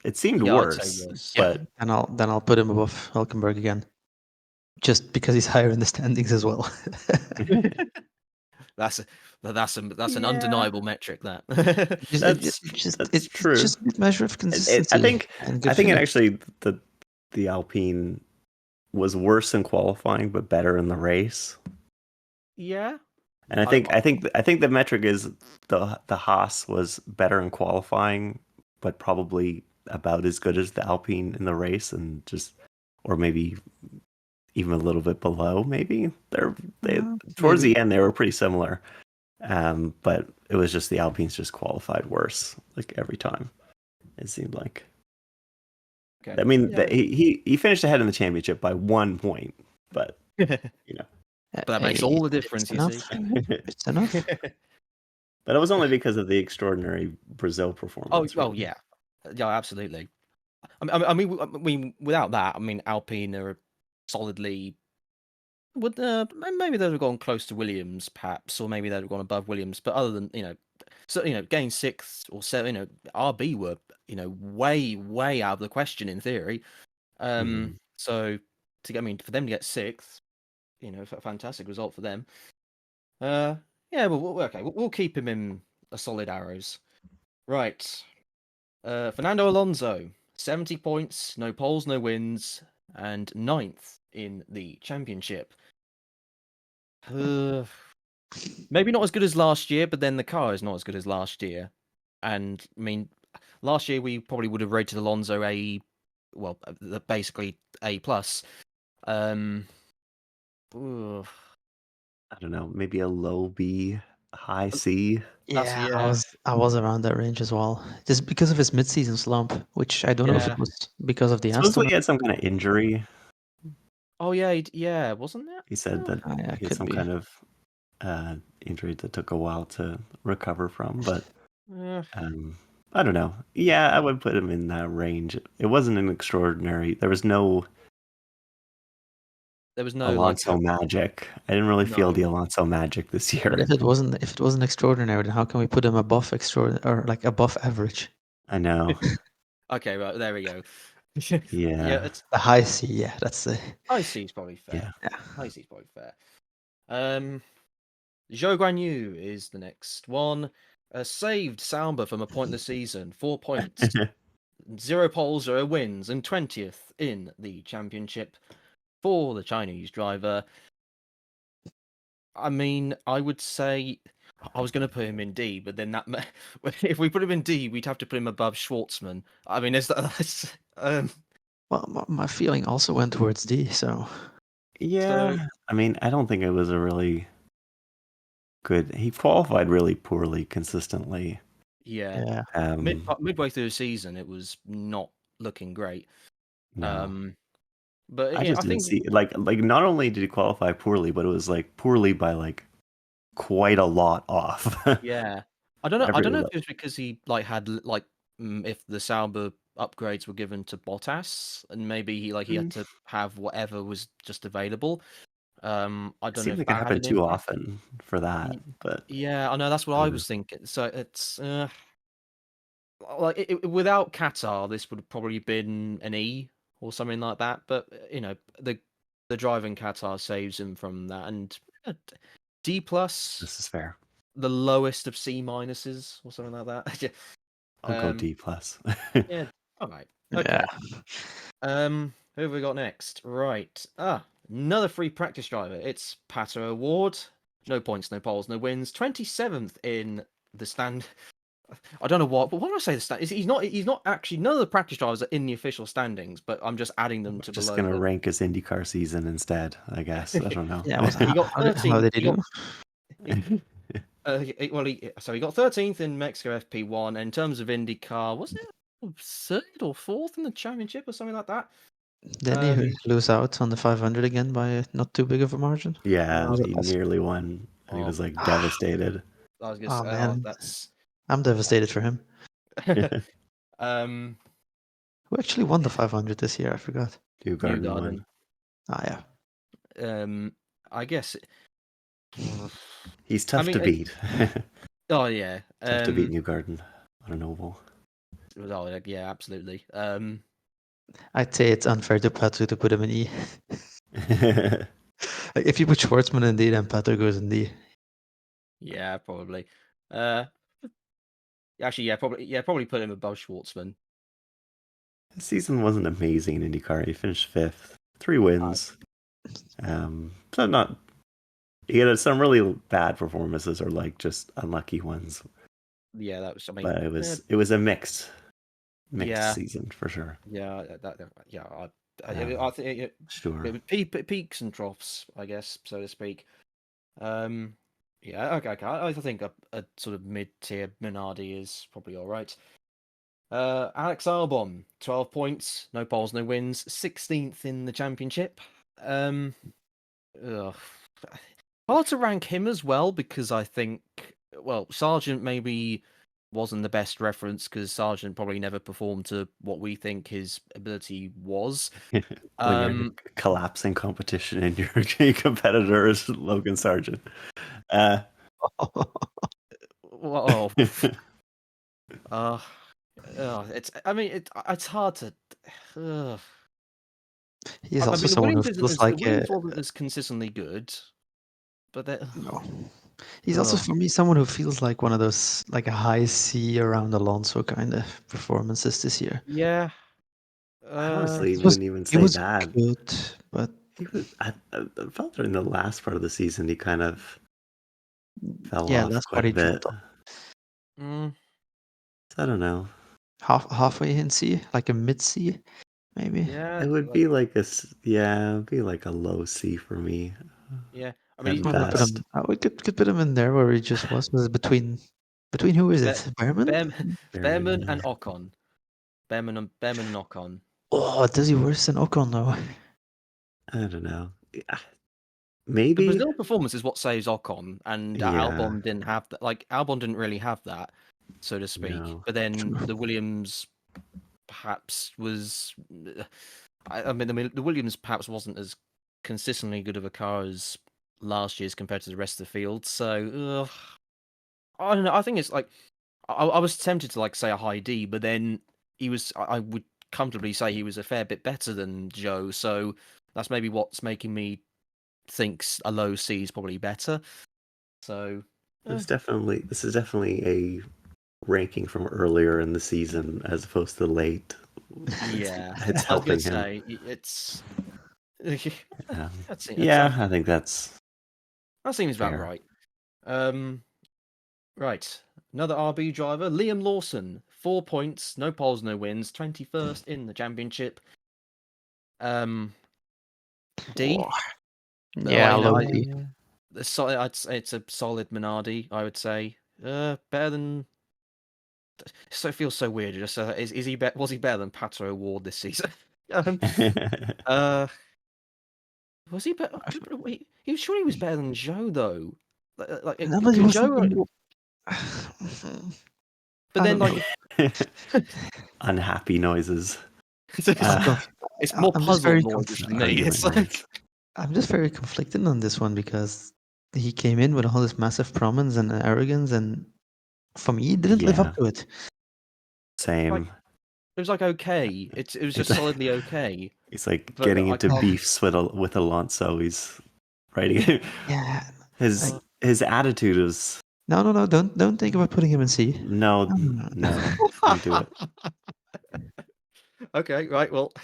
Speaker 2: It seemed worse. I'd say worse. But
Speaker 3: then I'll put him above Hülkenberg again, just because he's higher in the standings as well.
Speaker 1: That's an undeniable metric. That's
Speaker 2: true.
Speaker 3: It's just a measure of consistency.
Speaker 2: I think actually the Alpine was worse in qualifying but better in the race.
Speaker 1: Yeah.
Speaker 2: And I think the metric is the Haas was better in qualifying but probably about as good as the Alpine in the race, and or maybe even a little bit below. Maybe towards the end they were pretty similar, but it was just the Alpines just qualified worse like every time. It seemed like. Okay. I mean, he finished ahead in the championship by 1 point, but
Speaker 1: but that makes all the difference.
Speaker 3: It's enough.
Speaker 2: But it was only because of the extraordinary Brazil performance.
Speaker 1: Oh, yeah, absolutely. I mean, without that, I mean, Alpine are solidly. Maybe they'd have gone close to Williams, perhaps, or maybe they'd have gone above Williams. But other than getting 6th or 7th, RB were way out of the question in theory. So for them to get 6th, a fantastic result for them. We'll keep him in a solid arrows. Right. Fernando Alonso, 70 points, no poles, no wins, and 9th in the championship. Maybe not as good as last year, but then the car is not as good as last year. And I mean, last year we probably would have rated Alonso basically A plus.
Speaker 2: I don't know, maybe a low B, high C.
Speaker 3: Yeah, I was around that range as well, just because of his mid-season slump, which I don't know if it was because of the
Speaker 2: Supposedly he had some kind of injury.
Speaker 1: Oh yeah, wasn't that?
Speaker 2: He said that he had some kind of injury that took a while to recover from, but I don't know. Yeah, I would put him in that range. It wasn't an extraordinary. There was no Alonso magic. I didn't really feel the Alonso magic this year.
Speaker 3: But if it wasn't extraordinary, then how can we put him above extraordinary or like above average?
Speaker 2: I know.
Speaker 1: Okay, right, there we go.
Speaker 2: Yeah,
Speaker 1: it's
Speaker 3: the high C. Yeah, that's the
Speaker 1: high C is probably fair.
Speaker 3: Yeah,
Speaker 1: high C is probably fair. Zhou Guanyu is the next one. Saved Sauber from a pointless season, 4 points. 0 poles, 0 wins, and 20th in the championship for the Chinese driver. I mean, I would say I was going to put him in D, but then if we put him in D, we'd have to put him above Shwartzman. I mean,
Speaker 3: Well, my feeling also went towards D, so...
Speaker 2: Yeah, I mean, I don't think it was a really good... He qualified really poorly consistently.
Speaker 1: Yeah. Midway through the season, it was not looking great.
Speaker 2: No.
Speaker 1: But
Speaker 2: I just didn't see like not only did he qualify poorly, but it was like poorly by like quite a lot off.
Speaker 1: Yeah, I don't know if it was because he like had like if the Sauber upgrades were given to Bottas, and maybe he had to have whatever was just available. I don't know. It
Speaker 2: seemed like it happened too often for that, but
Speaker 1: yeah, I know that's what I was thinking. So it's like without Qatar, this would have probably been an E or something like that. But the driving Qatar saves him from that, and D+.
Speaker 2: This is fair.
Speaker 1: The lowest of C minuses or something like that.
Speaker 2: I'll go D+.
Speaker 1: Yeah. All right. Okay. Yeah. Who have we got next? Right. Another free practice driver. It's Pato O'Ward. No points, no poles, no wins. 27th in the stand. I don't know what, but why do I say the stand? He's not actually. None of the practice drivers are in the official standings, but I'm just adding them to
Speaker 2: just
Speaker 1: below.
Speaker 2: Just gonna rank his IndyCar season instead, I guess. I don't know.
Speaker 3: Yeah. He got 13th. How did he do?
Speaker 1: He got 13th in Mexico FP1. And in terms of IndyCar, was it 3rd or 4th in the championship or something like that?
Speaker 3: Didn't he lose out on the 500 again by not too big of a margin?
Speaker 2: Yeah, he nearly won, and he was like devastated.
Speaker 1: I was gonna say,
Speaker 3: I'm devastated for him.
Speaker 1: Who
Speaker 3: actually won the 500 this year? I forgot.
Speaker 2: Doohan won.
Speaker 3: Yeah.
Speaker 1: I guess
Speaker 2: he's tough to beat.
Speaker 1: Oh yeah,
Speaker 2: tough to beat Newgarden on an oval.
Speaker 1: Oh yeah, absolutely.
Speaker 3: I'd say it's unfair to Pato to put him in E. Like if you put Shwartzman in D, then Pato goes in D.
Speaker 1: Yeah, probably. Actually, probably put him above Shwartzman.
Speaker 2: His season wasn't amazing in IndyCar. He finished 5th, 3 wins. So not. He had some really bad performances or like just unlucky ones.
Speaker 1: Yeah, that was. I mean,
Speaker 2: but it was a mixed season for sure.
Speaker 1: Yeah, I think
Speaker 2: sure.
Speaker 1: Peaks and troughs, I guess, so to speak. Yeah, okay. I think a sort of mid-tier Minardi is probably all right. Alex Albon, 12 points, no poles, no wins, 16th in the championship. Hard to rank him as well because I think, Sargeant maybe wasn't the best reference because Sargeant probably never performed to what we think his ability was.
Speaker 2: When you're collapsing competition and your competitor is Logan Sargeant.
Speaker 1: It's hard to.
Speaker 3: He's also someone who feels like
Speaker 1: Williams wasn't as consistently good, but
Speaker 3: no. He's also for me someone who feels like one of those like a high C around Alonso kind of performances this year.
Speaker 1: Yeah.
Speaker 2: I honestly wouldn't even say that.
Speaker 3: Good, but
Speaker 2: I felt during the last part of the season he kind of fell off quite a bit. I don't know.
Speaker 3: Halfway in C, like a mid C, maybe.
Speaker 1: Yeah,
Speaker 2: it would be like a low C for me.
Speaker 1: Yeah, I
Speaker 3: mean, we could put him in there where he just was. Was it between who is it? Bearman?
Speaker 1: Bearman and Ocon. Bearman and Ocon.
Speaker 3: Oh, does he worse than Ocon though?
Speaker 2: I don't know. Maybe
Speaker 1: the Brazil performance is what saves Ocon, and Albon didn't have that. Like Albon didn't really have that, so to speak. No. But then the Williams perhaps was. I mean, the Williams perhaps wasn't as consistently good of a car as last year's compared to the rest of the field. So I don't know. I think it's like I was tempted to like say a high D, but then he was. I would comfortably say he was a fair bit better than Zhou. So that's maybe what's making me think a low C is probably better. So
Speaker 2: this is definitely ranking from earlier in the season as opposed to late.
Speaker 1: Yeah,
Speaker 2: it's helping him.
Speaker 1: Say, it's
Speaker 2: I think that
Speaker 1: seems
Speaker 2: fair.
Speaker 1: about right. Right, another RB driver, Liam Lawson, 4 points, no poles, no wins, 21st in the championship. D.
Speaker 3: Yeah, low D.
Speaker 1: I'd say it's a solid Minardi, I would say. Better than. So it feels so weird. Just was he better than Pato O'Ward this season? Was he better? He was sure he was better than Zhou though. Zhou. But then, like,
Speaker 2: unhappy noises.
Speaker 1: It's more puzzle noises than me. It's like
Speaker 3: I'm just very conflicted on this one because he came in with all this massive prominence and arrogance, and for me, he didn't live up to it.
Speaker 2: Same.
Speaker 1: It was like okay. It was just solidly okay.
Speaker 2: He's like getting into beefs with Alonso. He's writing.
Speaker 3: Yeah.
Speaker 2: His attitude is.
Speaker 3: No! Don't think about putting him in C.
Speaker 2: No. Don't do it.
Speaker 1: Okay, right. Well,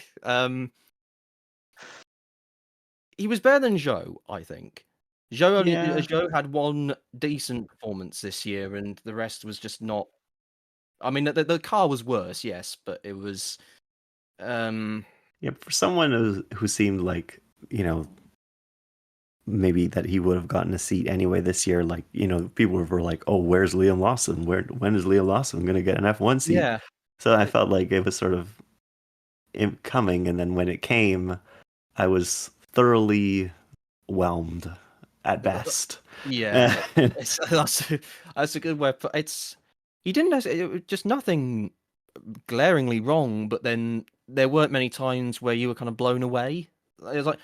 Speaker 1: he was better than Zhou, I think. Zhou had one decent performance this year, and the rest was just not. I mean, the car was worse, yes, but it was.
Speaker 2: Yeah, for someone who seemed like, maybe that he would have gotten a seat anyway this year. Like, people were like, "Oh, where's Liam Lawson? When is Liam Lawson going to get an F1 seat?"
Speaker 1: Yeah.
Speaker 2: So I felt like it was sort of coming, and then when it came, I was thoroughly whelmed at best.
Speaker 1: Yeah, that's a good word. He didn't have it was just nothing glaringly wrong, but then there weren't many times where you were kind of blown away. It was like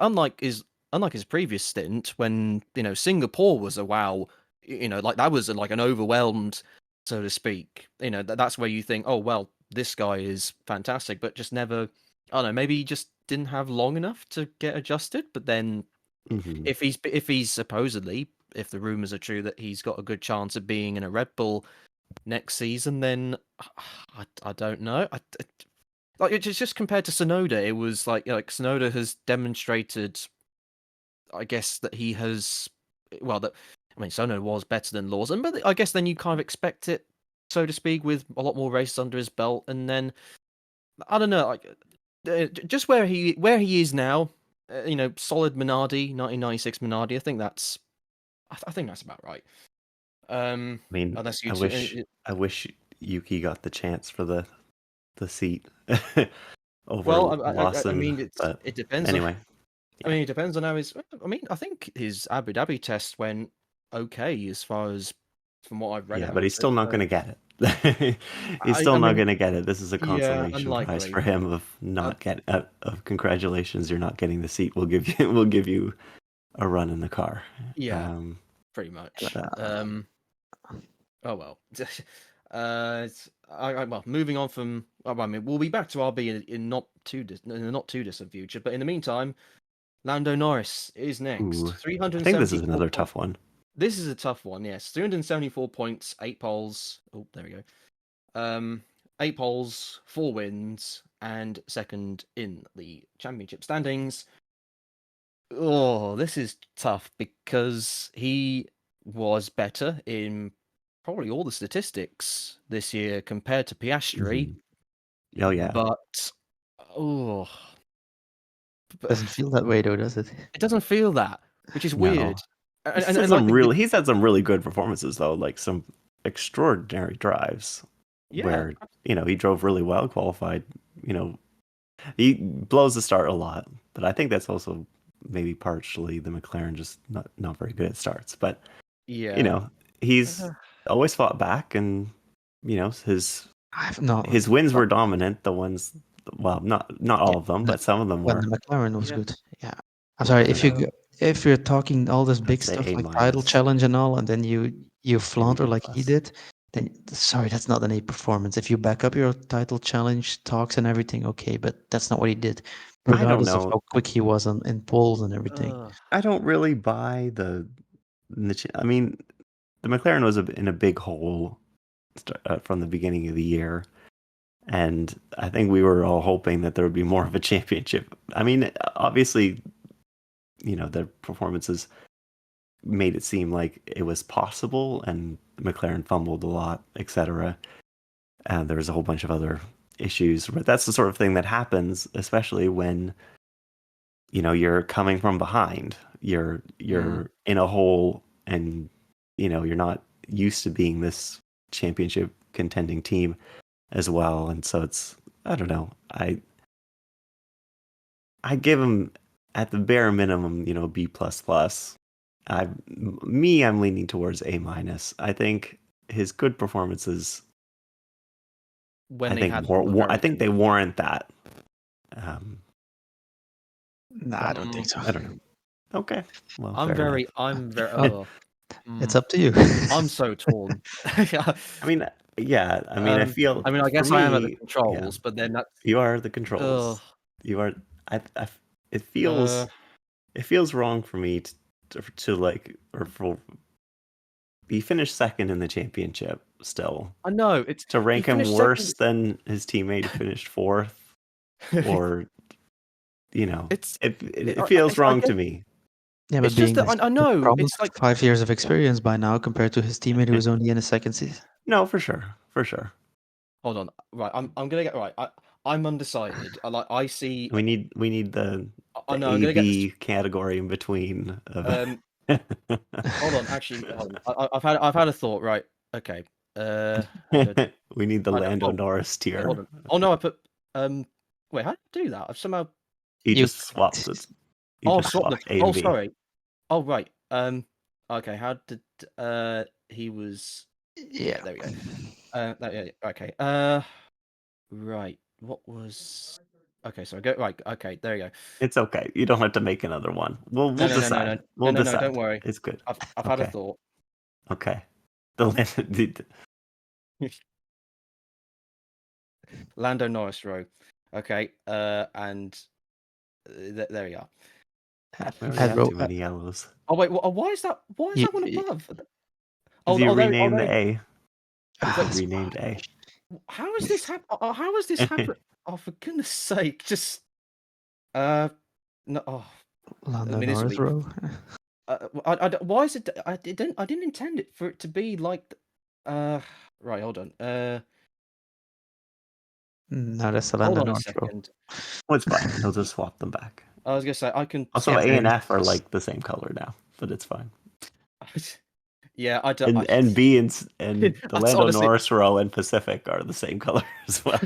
Speaker 1: unlike his previous stint when Singapore was a wow, like that was like an overwhelmed, so to speak. That's where you think, oh well, this guy is fantastic, but just never. I don't know, maybe he just didn't have long enough to get adjusted. But then, if he's supposedly, if the rumors are true that he's got a good chance of being in a Red Bull next season, then I don't know. Like it's just compared to Tsunoda, it was like Tsunoda has demonstrated, I guess, that he has. Well, Tsunoda was better than Lawson, but I guess then you kind of expect it, so to speak, with a lot more races under his belt, and then I don't know, like just where he is now, solid Minardi, 1996 Minardi. I think that's about right. I
Speaker 2: wish Yuki got the chance for the seat over Lawson.
Speaker 1: It depends.
Speaker 2: Anyway,
Speaker 1: it depends on how his. I think his Abu Dhabi test went okay as far as from what I've read.
Speaker 2: Yeah, but he's still not going to get it. He's still not going to get it. This is a consolation prize for him of not of congratulations, you're not getting the seat. We'll give you a run in the car.
Speaker 1: Yeah, pretty much. Oh well. Well, moving on from. We'll be back to RB in the not too distant future. But in the meantime, Lando Norris is next. 370.
Speaker 2: I think this is another tough one.
Speaker 1: This is a tough one, yes. 374 points, 8 poles. Oh, there we go. 8 poles, 4 wins, and second in the championship standings. Oh, this is tough because he was better in probably all the statistics this year compared to Piastri.
Speaker 2: Oh yeah.
Speaker 1: But
Speaker 3: doesn't feel that way though, does it?
Speaker 1: It doesn't feel that, which is weird.
Speaker 2: He's had some really good performances though, like some extraordinary drives where he drove really well, qualified. He blows the start a lot, but I think that's also maybe partially the McLaren just not very good at starts. But he's always fought back, and his wins were dominant. The ones, well, not all of them, but some of them were.
Speaker 3: The McLaren was good. Yeah, I'm sorry if you're talking all this big stuff like title challenge and all, and then you flounder like he did, then sorry, that's not an A performance. If you back up your title challenge talks and everything, okay, but that's not what he did. Regardless of how quick he was in polls and everything.
Speaker 2: I don't really buy the. I mean, the McLaren was in a big hole from the beginning of the year. And I think we were all hoping that there would be more of a championship. I mean, obviously, their performances made it seem like it was possible, and McLaren fumbled a lot, etc. And there was a whole bunch of other issues. But that's the sort of thing that happens, especially when you're coming from behind. You're in a hole, and you're not used to being this championship contending team as well. And so it's, I don't know, I give him at the bare minimum, B++. I'm leaning towards A-. I think his good performances, I think they warrant that.
Speaker 3: I don't think so.
Speaker 2: I don't know. Okay. Well,
Speaker 1: I'm very.
Speaker 3: It's up to you.
Speaker 1: I'm so torn.
Speaker 2: I mean, yeah. I mean,
Speaker 1: I guess I am at the controls, but then that's...
Speaker 2: You are the controls. You are. It feels wrong for me to like, or for he finished second in the championship still.
Speaker 1: I know it's
Speaker 2: to rank him worse than his teammate who finished fourth, or it feels wrong to me.
Speaker 3: Yeah, but
Speaker 1: it's just that I know it's like
Speaker 3: 5 years of experience by now compared to his teammate who was only in his second season.
Speaker 2: No, for sure.
Speaker 1: Hold on, right? I'm gonna get right. I'm undecided. I see.
Speaker 2: We need the AB category in between.
Speaker 1: Hold on, actually, I've had a thought. Right, okay.
Speaker 2: We need the Lando Norris tier.
Speaker 1: Hold on. Oh no, I put Wait, how did I do that? I've somehow.
Speaker 2: You just swapped it.
Speaker 1: Sorry. Oh right. Okay. How did he was?
Speaker 3: Yeah.
Speaker 1: There we go. Okay. Right. What was? Okay. So I go right. Okay. There you go.
Speaker 2: It's okay. You don't have to make another one. We'll decide. We'll decide.
Speaker 1: No, don't worry.
Speaker 2: It's good.
Speaker 1: I've had a thought.
Speaker 2: Okay.
Speaker 1: Lando Norris row. Okay. And there we are.
Speaker 2: Too many yellows.
Speaker 1: Oh wait, why is that? Why is that one above?
Speaker 2: You renamed the A. Renamed A.
Speaker 1: How has this happened? How has this happened? Oh, for goodness sake! Just no. Oh,
Speaker 3: Lando Norris row.
Speaker 1: Why is it? I didn't intend it for it to be like. Right, hold on.
Speaker 3: No, that's the Lando Norris row.
Speaker 2: Well, it's fine. I'll just swap them back.
Speaker 1: I was gonna say I can.
Speaker 2: Also, A and F are like the same color now, but it's fine.
Speaker 1: Yeah, I don't.
Speaker 2: And B and the Lando Norris row and Pacific are the same color as well.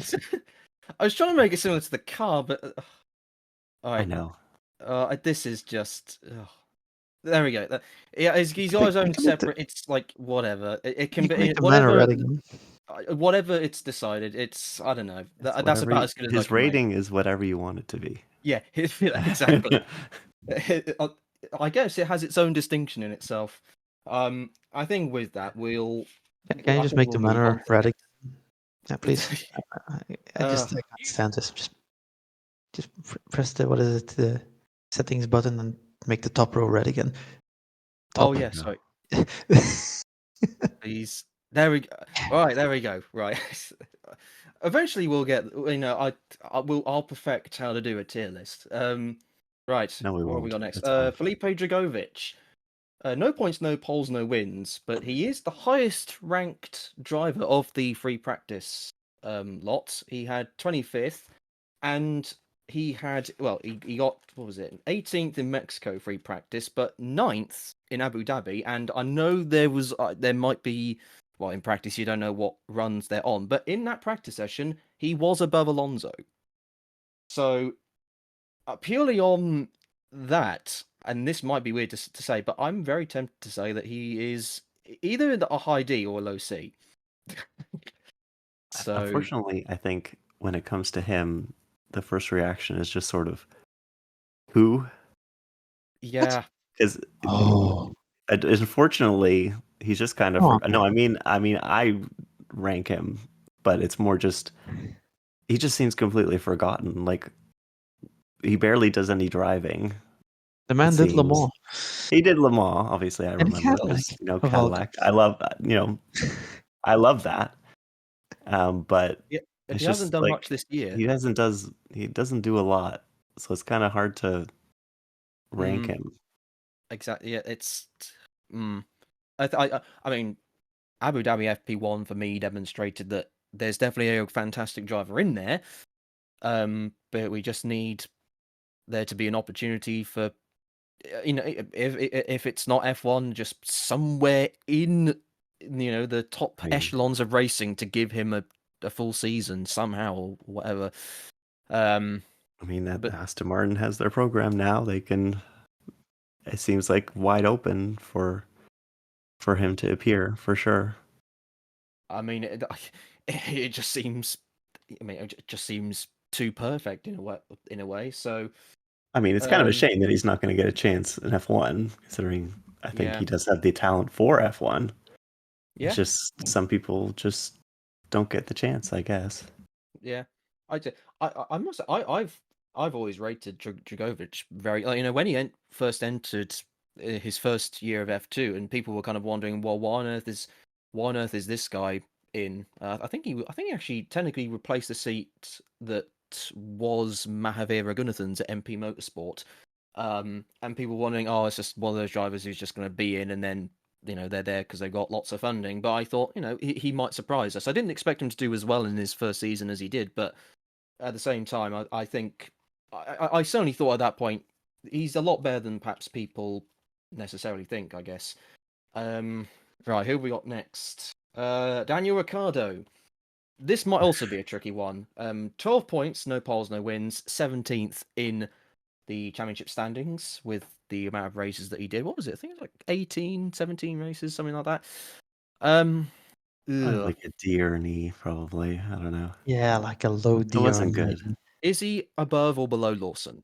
Speaker 1: I was trying to make it similar to the car, but
Speaker 2: I know.
Speaker 1: This is just. There we go. Yeah, he's got his own separate. It's like whatever. It can be whatever it's decided. It's I don't know. That's about as good as
Speaker 2: his rating is. Whatever you want it to be.
Speaker 1: Yeah, exactly. I guess it has its own distinction in itself. I think with that we'll.
Speaker 3: Can you just make the manner red again? Yeah, please. I can't stand this. Just press the settings button and make the top row red again.
Speaker 2: Top.
Speaker 1: Oh yeah, sorry. Please. There we go. All right, there we go. Right. Eventually we'll get. I'll perfect how to do a tier list. Right.
Speaker 2: No, we won't.
Speaker 1: What have we got next? Felipe Drugovich. No points, no poles, no wins, but he is the highest ranked driver of the free practice lot. He had 25th, and he had he got 18th in Mexico free practice, but 9th in Abu Dhabi. And I know there might be. Well, in practice, you don't know what runs they're on, but in that practice session, he was above Alonso. So, purely on that, and this might be weird to say, but I'm very tempted to say that he is either a high D or a low C. So,
Speaker 2: unfortunately, I think when it comes to him, the first reaction is just sort of, who?
Speaker 1: Yeah.
Speaker 2: Because unfortunately, he's just kind of no. I mean, I rank him, but it's more just he just seems completely forgotten. Like he barely does any driving.
Speaker 3: The man did Le Mans.
Speaker 2: He did Le Mans. Obviously, I remember. Cadillac. I love that. I love that. But
Speaker 1: Yeah,
Speaker 2: it's
Speaker 1: he hasn't
Speaker 2: just
Speaker 1: done
Speaker 2: like
Speaker 1: much this year.
Speaker 2: he doesn't do a lot, so it's kind of hard to rank
Speaker 1: Mm,
Speaker 2: him.
Speaker 1: exactly. Yeah, it's. I mean, Abu Dhabi FP1 for me demonstrated that there's definitely a fantastic driver in there. But we just need there to be an opportunity for, if it's not F1, just somewhere in the top
Speaker 2: I mean,
Speaker 1: echelons of racing to give him a full season somehow or whatever.
Speaker 2: that
Speaker 1: But
Speaker 2: Aston Martin has their program now. They can. It seems like wide open for him to appear for sure.
Speaker 1: I mean, it just seems. I mean, it just seems too perfect in a way. So,
Speaker 2: I mean, it's kind of a shame that he's not going to get a chance in F1, considering I think he does have the talent for F1.
Speaker 1: Yeah.
Speaker 2: It's just some people just don't get the chance, I guess.
Speaker 1: Yeah, I must say, I've always rated Drugovich very. When he first entered his first year of F2, and people were kind of wondering, well, why on earth is this guy in? I think he actually technically replaced the seat that was Mahavir Raghunathan's at MP Motorsport. And people wondering, oh, it's just one of those drivers who's just going to be in, and then they're there because they've got lots of funding. But I thought, he might surprise us. I didn't expect him to do as well in his first season as he did, but at the same time, I think I certainly thought at that point he's a lot better than perhaps people necessarily think, I guess. Right, who have we got next? Daniel Ricciardo. This might also be a tricky one. 12 points, no poles, no wins, 17th in the championship standings with the amount of races that he did. What was it? I think it was like 18, 17 races, something like that.
Speaker 2: Like a D or an E, probably. I don't know.
Speaker 3: Yeah, like a low D.
Speaker 2: It wasn't good.
Speaker 1: Is he above or below Lawson?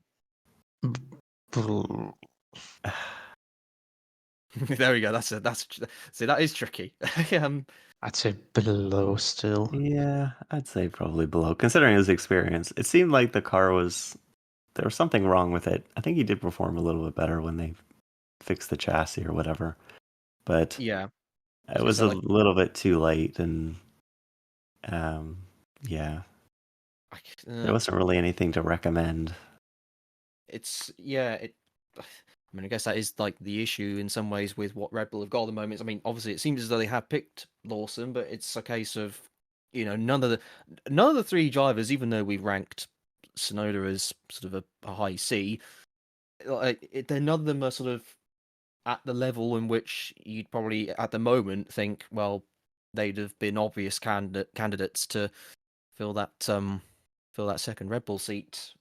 Speaker 1: There we go. See, that is tricky.
Speaker 3: I'd say below still.
Speaker 2: Yeah, I'd say probably below, considering his experience. It seemed like there was something wrong with it. I think he did perform a little bit better when they fixed the chassis or whatever, but
Speaker 1: yeah,
Speaker 2: it was a little bit too late, and yeah, there wasn't really anything to recommend.
Speaker 1: I mean, I guess that is like the issue in some ways with what Red Bull have got at the moment. I mean, obviously, it seems as though they have picked Lawson, but it's a case of, none of the three drivers, even though we've ranked Tsunoda as sort of a high C, none of them are sort of at the level in which you'd probably at the moment think, well, they'd have been obvious candidates to fill that second Red Bull seat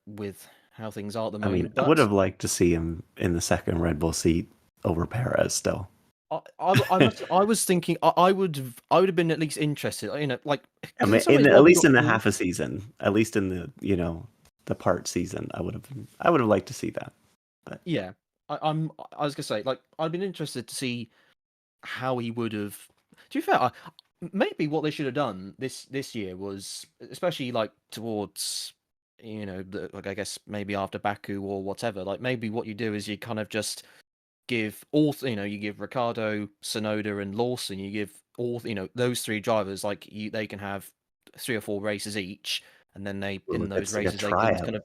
Speaker 1: with how things are at the moment.
Speaker 2: I would have liked to see him in the second Red Bull seat over Perez still.
Speaker 1: I was thinking I would have been at least interested. Like
Speaker 2: at least in the half a season, at least in the the part season, I would have liked to see that. But
Speaker 1: yeah, I was gonna say, like, I'd been interested to see how he would have. To be fair, maybe what they should have done this year was, especially like towards I guess maybe after Baku or whatever. Like, maybe what you do is you kind of just give all you give Ricciardo, Tsunoda, and Lawson. You give all those three drivers, like, they can have 3 or 4 races each, and then in those races they can kind of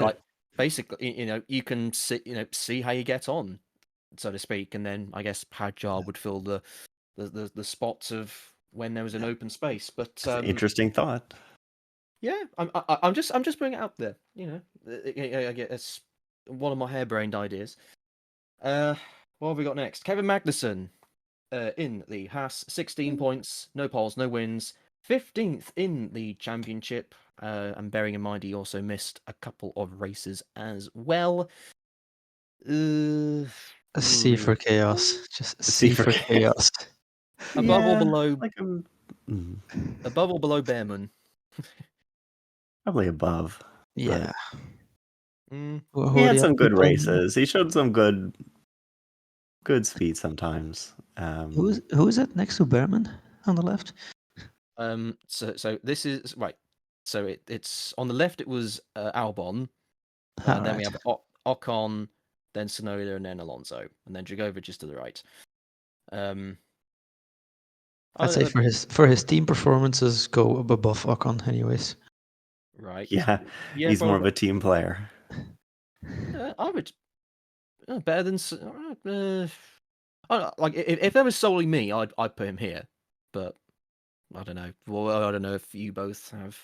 Speaker 1: like basically you can see how you get on, so to speak, and then I guess Hadjar would fill the spots of when there was an open space. But
Speaker 2: interesting thought.
Speaker 1: Yeah, I'm just putting it out there. I guess it's one of my harebrained ideas. What have we got next? Kevin Magnussen, in the Haas, 16 points, no poles, no wins, 15th in the championship. And bearing in mind he also missed a couple of races as well.
Speaker 3: A C for chaos. Just a C for chaos.
Speaker 1: Above or below? Above or below Bearman?
Speaker 2: Probably above.
Speaker 3: Yeah.
Speaker 2: He had some good races. He showed some good speed sometimes.
Speaker 3: Who is it next to Bearman on the left?
Speaker 1: So this is right. So it's on the left. It was Albon, and then we have Ocon, then Tsunoda, and then Alonso, and then Drugovich is to the right.
Speaker 3: I'd say for his team performances, go above Ocon, anyways.
Speaker 1: Right.
Speaker 2: Yeah, he's more of a team player.
Speaker 1: I would better than like if there was solely me, I'd put him here, but I don't know. Well, I don't know if you both have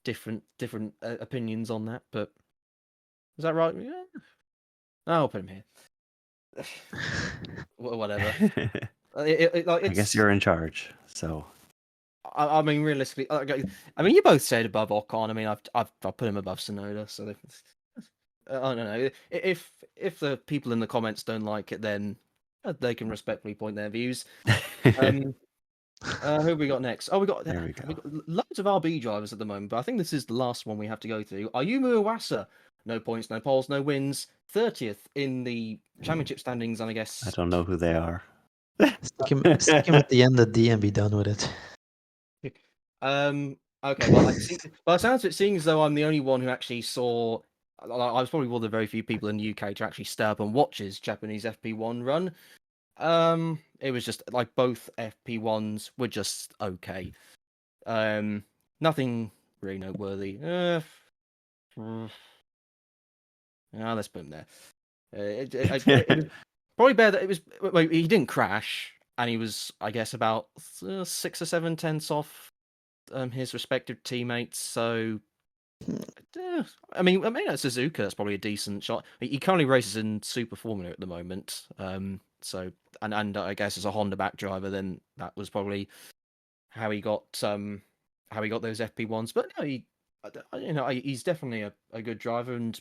Speaker 1: different opinions on that, but is that right? Yeah, I'll put him here. Whatever.
Speaker 2: I guess you're in charge, so.
Speaker 1: I mean, realistically, I mean, you both said above Ocon. I mean, I've put him above Tsunoda, so I don't know. If the people in the comments don't like it, then they can respectfully point their views. Who have we got next? Oh, we got loads of RB drivers at the moment, but I think this is the last one we have to go through. Ayumu Iwasa, no points, no poles, no wins, 30th in the championship standings, and I guess
Speaker 2: I don't know who they are.
Speaker 3: Stick him at the end of D and be done with it.
Speaker 1: Okay, well, by the sounds of it, seeing as though I'm the only one who actually saw, I was probably one of the very few people in the UK to actually stay up and watch his Japanese FP1 run. It was just like both FP1s were just okay. Nothing really noteworthy. Let's put him there. It was probably better that it was. Well, he didn't crash, and he was, I guess, about 6 or 7 tenths off his respective teammates. So, I mean, at Suzuka, that's probably a decent shot. He currently races in Super Formula at the moment. So, and I guess as a Honda back driver, then that was probably how he got those FP1s. But no, he's definitely a good driver and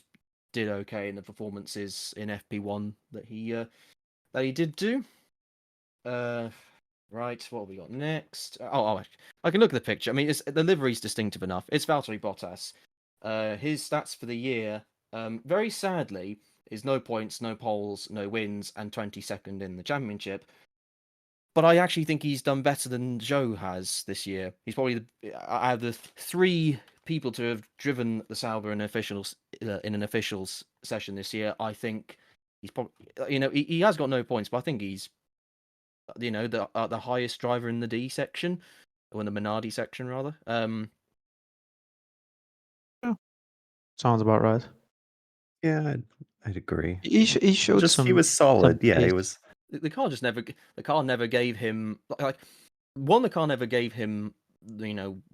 Speaker 1: did okay in the performances in FP1 that he did do. Right, what have we got next? Oh, I can look at the picture. I mean, the livery's distinctive enough. It's Valtteri Bottas. His stats for the year, very sadly, is no points, no poles, no wins, and 22nd in the championship. But I actually think he's done better than Zhou has this year. He's probably out of the 3 people to have driven the Sauber in an officials session this year. I think he's probably, he has got no points, but I think he's, the highest driver in the D section, or in the Minardi section rather.
Speaker 3: Sounds about right.
Speaker 2: Yeah, I'd agree.
Speaker 3: He showed
Speaker 2: he was solid. Yeah, he was.
Speaker 1: The car never gave him like one. The car never gave him,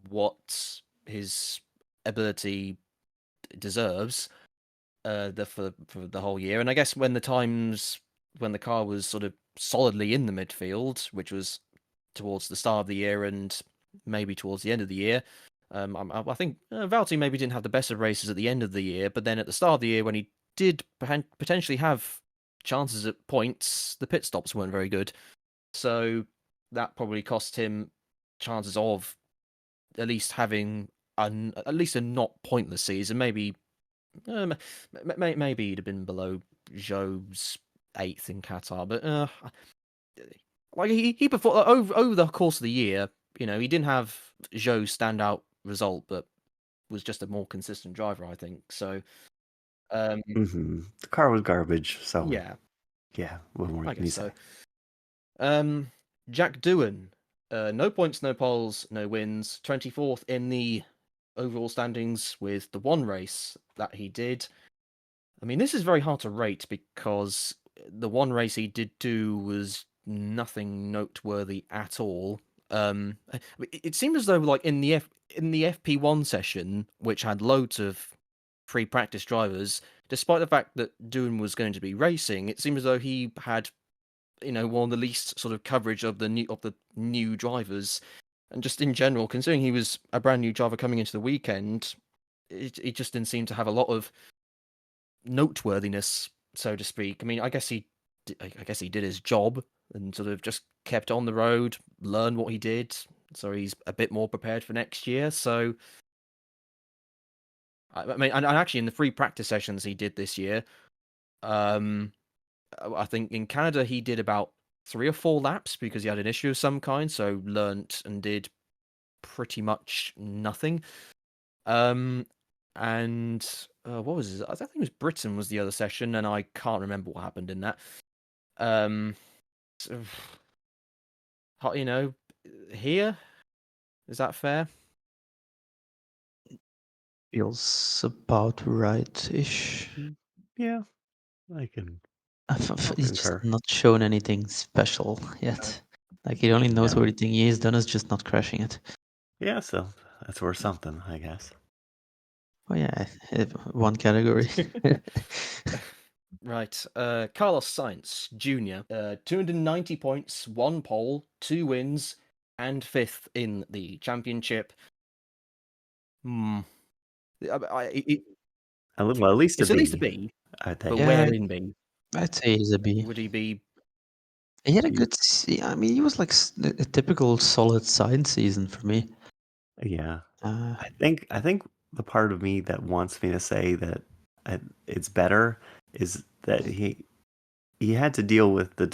Speaker 1: what his ability deserves. For the whole year, and I guess when the car was sort of solidly in the midfield, which was towards the start of the year and maybe towards the end of the year. I think Valtteri maybe didn't have the best of races at the end of the year, but then at the start of the year, when he did potentially have chances at points, the pit stops weren't very good. So that probably cost him chances of at least having a not pointless season. Maybe he'd have been below Zhou's 8th in Qatar, but like he performed over the course of the year. He didn't have Zhou's standout result, but was just a more consistent driver, I think. So,
Speaker 2: the car was garbage. So
Speaker 1: yeah.
Speaker 2: What more can you say?
Speaker 1: Jack Doohan, no points, no poles, no wins. 24th in the overall standings with the one race that he did. I mean, this is very hard to rate because the one race he did do was nothing noteworthy at all. It seemed as though, like in the FP1 session, which had loads of free practice drivers, despite the fact that Doohan was going to be racing, it seemed as though he had, one of the least sort of coverage of the new drivers, and just in general, considering he was a brand new driver coming into the weekend, it just didn't seem to have a lot of noteworthiness, so to speak. I mean, I guess he did his job and sort of just kept on the road, learned what he did, so he's a bit more prepared for next year. So, I mean, and actually in the free practice sessions he did this year, I think in Canada he did about 3 or 4 laps because he had an issue of some kind, so learnt and did pretty much nothing. And what was it? I think it was Britain was the other session, and I can't remember what happened in that. here. Is that fair?
Speaker 3: Feels about right-ish.
Speaker 2: Yeah, I can.
Speaker 3: He's just not shown anything special yet. Like he only knows everything he has done is just not crashing it.
Speaker 2: Yeah, so that's worth something, I guess.
Speaker 3: Oh yeah, one category.
Speaker 1: Right. Carlos Sainz Jr. 290 points, 1 pole, 2 wins, and 5th in the championship. Well,
Speaker 2: at least
Speaker 1: it's
Speaker 2: a B.
Speaker 1: At least a B.
Speaker 2: I think.
Speaker 1: But where in B?
Speaker 3: I'd say he's a B.
Speaker 1: Would he be?
Speaker 3: He had a good. I mean, he was like a typical solid Sainz season for me.
Speaker 2: Yeah. I think the part of me that wants me to say that it's better is that he had to deal with the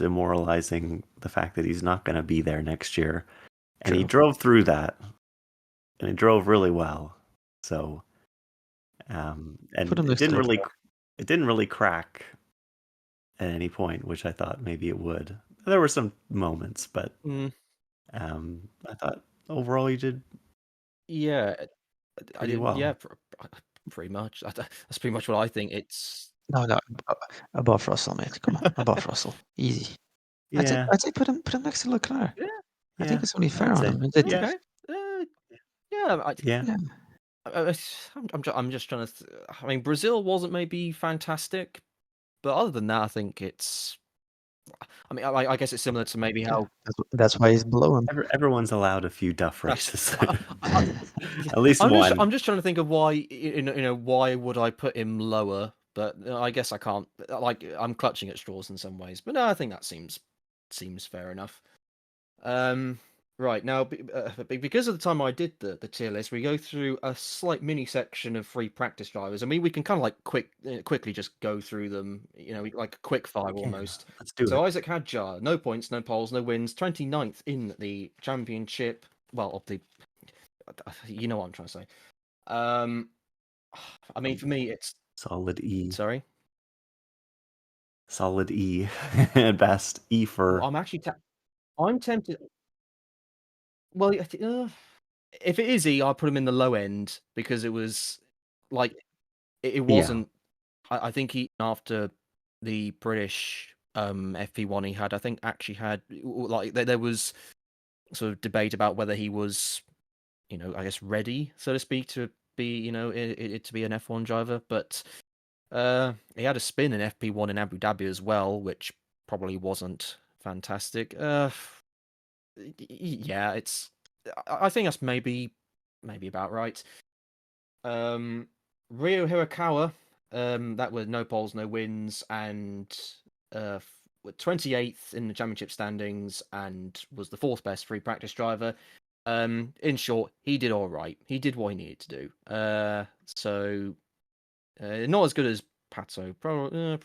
Speaker 2: fact that he's not going to be there next year, and he drove through that, and he drove really well. So, and it didn't really crack at any point, which I thought maybe it would. There were some moments, but I thought overall he did.
Speaker 1: Yeah, I did.
Speaker 2: Well.
Speaker 1: Yeah, pretty much. That's pretty much what I think. It's
Speaker 3: no above Russell, mate. Come on, above Russell, easy. Yeah, I'd say put him next to Leclerc. Yeah, I think it's only fair on him.
Speaker 1: Okay.
Speaker 3: Yeah.
Speaker 1: I'm just trying to. I mean, Brazil wasn't maybe fantastic, but other than that, I think it's. I mean, I guess it's similar to maybe how.
Speaker 3: That's why he's below him.
Speaker 2: Everyone's allowed a few duff races. At least one.
Speaker 1: I'm just trying to think of why. Why would I put him lower? But I guess I can't. Like, I'm clutching at straws in some ways. But no, I think that seems fair enough. Right, now, because of the time I did the tier list, we go through a slight mini section of free practice drivers. I mean, we can kind of like quickly just go through them, like a quick fire almost.
Speaker 2: Let's do it.
Speaker 1: So Isaac Hadjar, no points, no poles, no wins, 29th in the championship. Well, of the, you know what I'm trying to say. I mean, for me, it's
Speaker 2: solid E.
Speaker 1: Sorry?
Speaker 2: Solid E at best. E for.
Speaker 1: Well, I'm actually I'm tempted. Well, if it is E, I'll put him in the low end because it was like it wasn't. Yeah. I think he after the British FP1 he had, I think actually had like there was sort of debate about whether he was, I guess ready, so to speak, to be to be an F1 driver, but he had a spin in FP1 in Abu Dhabi as well, which probably wasn't fantastic. Yeah, I think that's maybe about right. Rio Hirakawa, that was no poles, no wins, and 28th in the championship standings, and was the 4th best free practice driver. In short, he did all right. He did what he needed to do. So not as good as Pato, probably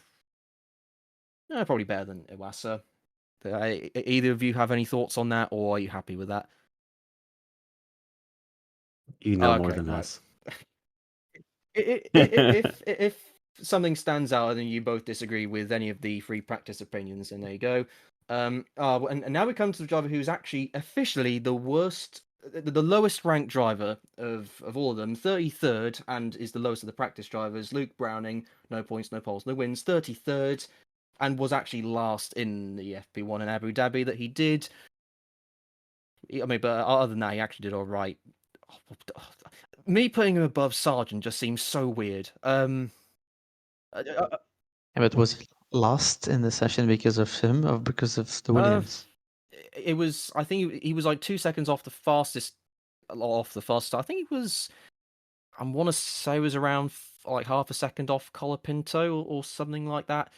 Speaker 1: better than Iwasa. Either of you have any thoughts on that, or are you happy with that?
Speaker 2: You know more than us.
Speaker 1: If something stands out and you both disagree with any of the free practice opinions, then there you go. And now we come to the driver who's actually officially the worst, the lowest ranked driver of all of them, 33rd, and is the lowest of the practice drivers. Luke Browning, no points, no poles, no wins, 33rd, and was actually last in the FP1 in Abu Dhabi that he did. I mean, but other than that, he actually did all right. Me putting him above Sargeant just seems so weird.
Speaker 3: But was he last in the session because of him or because of the Williams?
Speaker 1: It was. I think he was like 2 seconds off the fastest. I think he was. I want to say it was around like half a second off Colapinto or something like that.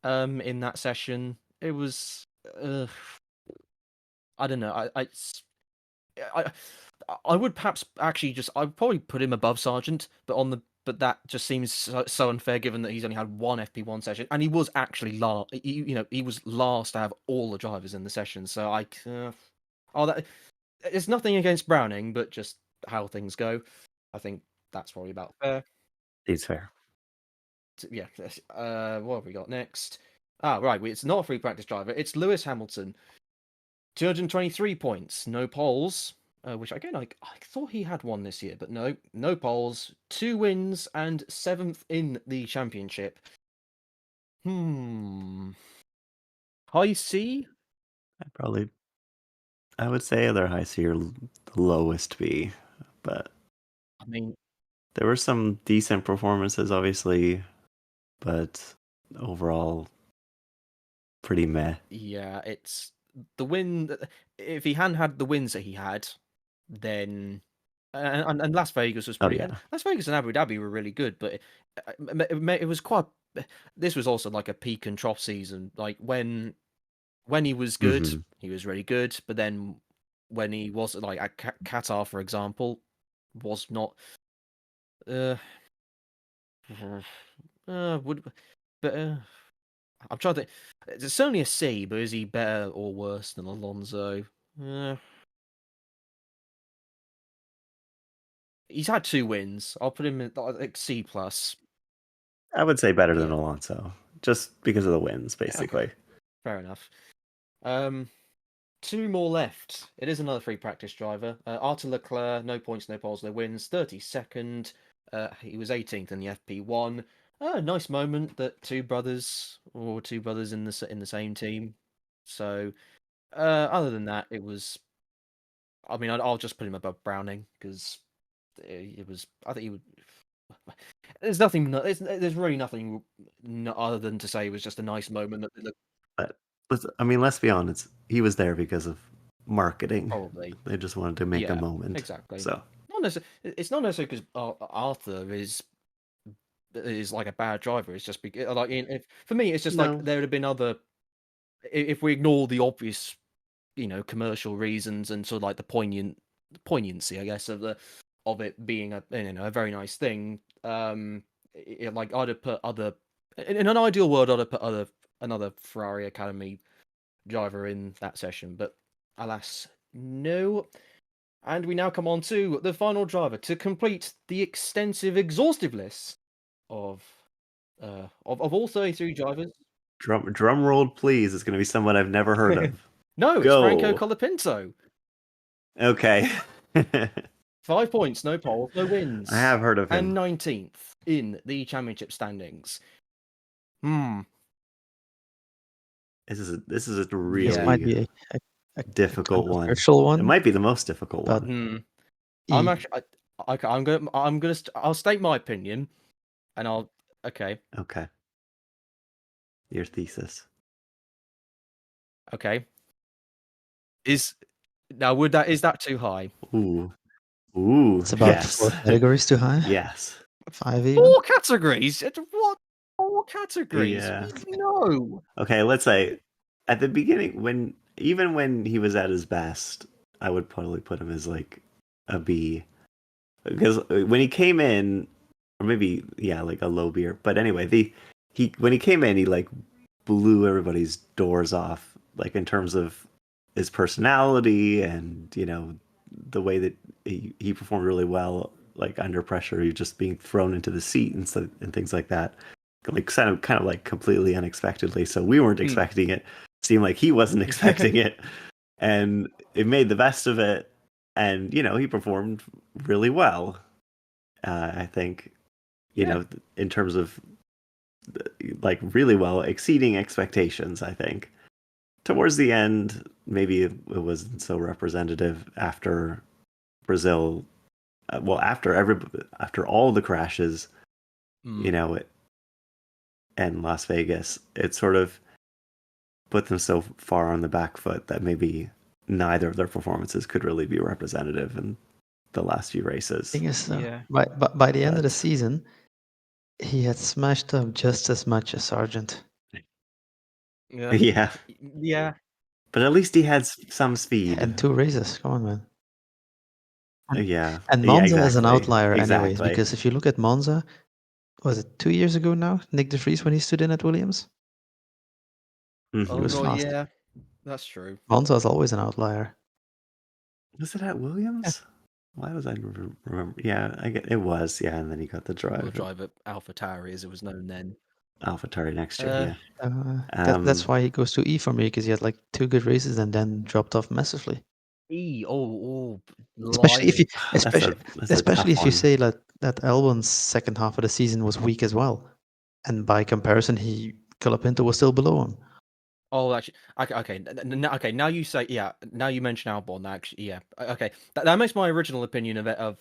Speaker 1: In that session, it was. I don't know. I would perhaps actually I'd probably put him above Sargeant, but that just seems so unfair given that he's only had one FP1 session and he was actually last. He was last out of all the drivers in the session. So it's nothing against Browning, but just how things go. I think that's probably about fair.
Speaker 2: It's fair.
Speaker 1: Yeah. What have we got next? Right. It's not a free practice driver. It's Lewis Hamilton. 223 points, no poles. Which again, I thought he had one this year, but no poles, 2 wins, and 7th in the championship. High C?
Speaker 2: I would say either high C or the lowest B, but
Speaker 1: I mean,
Speaker 2: there were some decent performances, obviously, but overall, pretty meh.
Speaker 1: Yeah, it's the win. If he hadn't had the wins that he had, then and Las Vegas was pretty. Las Vegas and Abu Dhabi were really good, but it was quite. This was also like a peak and trough season. Like when he was good, he was really good, but then when he was like at Qatar, for example, was not. I'm trying to. It's certainly a C, but is he better or worse than Alonso? He's had 2 wins. I'll put him in like C plus.
Speaker 2: I would say better than Alonso, just because of the wins, basically.
Speaker 1: Okay. Fair enough. 2 more left. It is another free practice driver. Arthur Leclerc, no points, no poles, no wins. 32nd. He was 18th in the FP1. Nice moment that two brothers in the same team. So, other than that, it was. I mean, I'll just put him above Browning because it was. I think he would. There's nothing. There's really nothing other than to say it was just a nice moment.
Speaker 2: But let's be honest. He was there because of marketing.
Speaker 1: Probably
Speaker 2: they just wanted to make a moment.
Speaker 1: Exactly.
Speaker 2: So
Speaker 1: it's not necessarily because Arthur is like a bad driver. It's just because, like, for me, it's just like there would have been other. If we ignore the obvious, commercial reasons and sort of like the poignancy, I guess, of it being a very nice thing. Like I'd have put in an ideal world, I'd have put another Ferrari Academy driver in that session, but alas, no. And we now come on to the final driver to complete the extensive, exhaustive list of all 33 drivers.
Speaker 2: Drum roll, please. It's going to be someone I've never heard of.
Speaker 1: No, it's Franco Colapinto.
Speaker 2: Okay.
Speaker 1: 5 points, no poles, no wins.
Speaker 2: I have heard of him.
Speaker 1: And 19th in the championship standings.
Speaker 2: This is a really
Speaker 3: this might be a
Speaker 2: difficult one.
Speaker 3: One.
Speaker 2: It might be the most difficult one.
Speaker 1: I'm actually. I'll state my opinion, and I'll. Okay.
Speaker 2: Your thesis.
Speaker 1: Okay. Is that too high?
Speaker 2: Ooh.
Speaker 3: It's about 4 categories too high.
Speaker 2: Yes.
Speaker 3: 5 even.
Speaker 1: 4 categories? What? 4 categories?
Speaker 2: Yeah.
Speaker 1: No.
Speaker 2: Okay, let's say at the beginning, even when he was at his best, I would probably put him as like a B, because when he came in, or maybe like a low B. But anyway, when he came in, he like blew everybody's doors off, like in terms of his personality and the way that he performed really well, like under pressure, he just being thrown into the seat and things like that, like kind of like completely unexpectedly. So we weren't expecting it. Seemed like he wasn't expecting it, and it made the best of it. And he performed really well. I think in terms of like really well, exceeding expectations. I think towards the end, maybe it wasn't so representative after Brazil. After all the crashes, and Las Vegas, it sort of put them so far on the back foot that maybe neither of their performances could really be representative in the last few races.
Speaker 3: Thing is, by the end of the season, he had smashed up just as much as Sargeant.
Speaker 2: Yeah. But at least he had some speed.
Speaker 3: And 2 races. Come on, man.
Speaker 2: Yeah.
Speaker 3: And Monza is an outlier anyways, because if you look at Monza, was it 2 years ago now? Nick de Vries when he stood in at Williams?
Speaker 2: Mm-hmm.
Speaker 3: He was fast.
Speaker 1: Yeah, that's true.
Speaker 3: Monza is always an outlier.
Speaker 2: Was it at Williams? Why was I remember? Yeah, it was. Yeah, and then he got the drive.
Speaker 1: The drive at AlphaTauri, as it was known then.
Speaker 2: AlphaTauri next year.
Speaker 3: That's why he goes to E for me, because he had like 2 good races and then dropped off massively.
Speaker 1: E,
Speaker 3: Especially if you,
Speaker 2: That's a
Speaker 3: especially
Speaker 2: tough
Speaker 3: if you
Speaker 2: one.
Speaker 3: say that Albon's second half of the season was weak as well, and by comparison, Colapinto was still below him.
Speaker 1: Oh, actually, okay. Now you say, yeah. Now you mention Albon. Actually, yeah. Okay, that makes my original opinion of a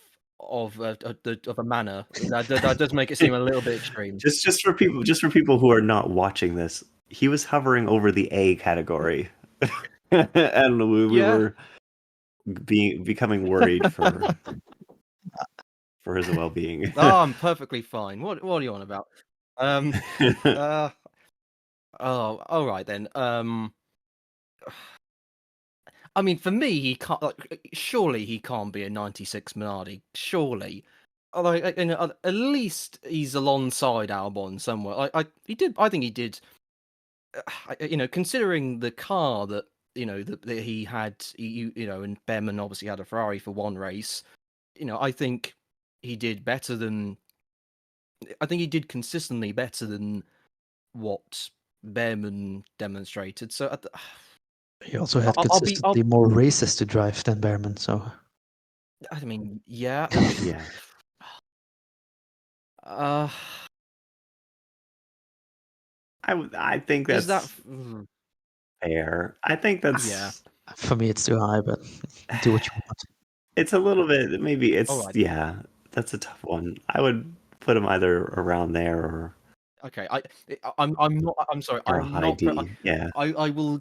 Speaker 1: manner. That does make it seem a little bit extreme.
Speaker 2: Just for people who are not watching this, he was hovering over the A category, and we were becoming worried for his well-being.
Speaker 1: Oh, I'm perfectly fine. What are you on about? Oh, all right then. I mean, for me, he can't. Surely he can't be a 96 Minardi. Surely, like, at least he's alongside Albon somewhere. I think he did. Considering the car that that he had, and Bearman obviously had a Ferrari for one race. I think he did better than. I think he did consistently better than what Bearman demonstrated. So
Speaker 3: he also had consistently more races to drive than Bearman. So
Speaker 1: I mean, yeah,
Speaker 2: yeah. I think that's fair. I think that's
Speaker 3: for me. It's too high, but do what you want.
Speaker 2: It's a little bit. Maybe it's yeah. That's a tough one. I would put him either around there or.
Speaker 1: Okay, I'm not. I'm sorry. I'm not.
Speaker 2: Yeah.
Speaker 1: I will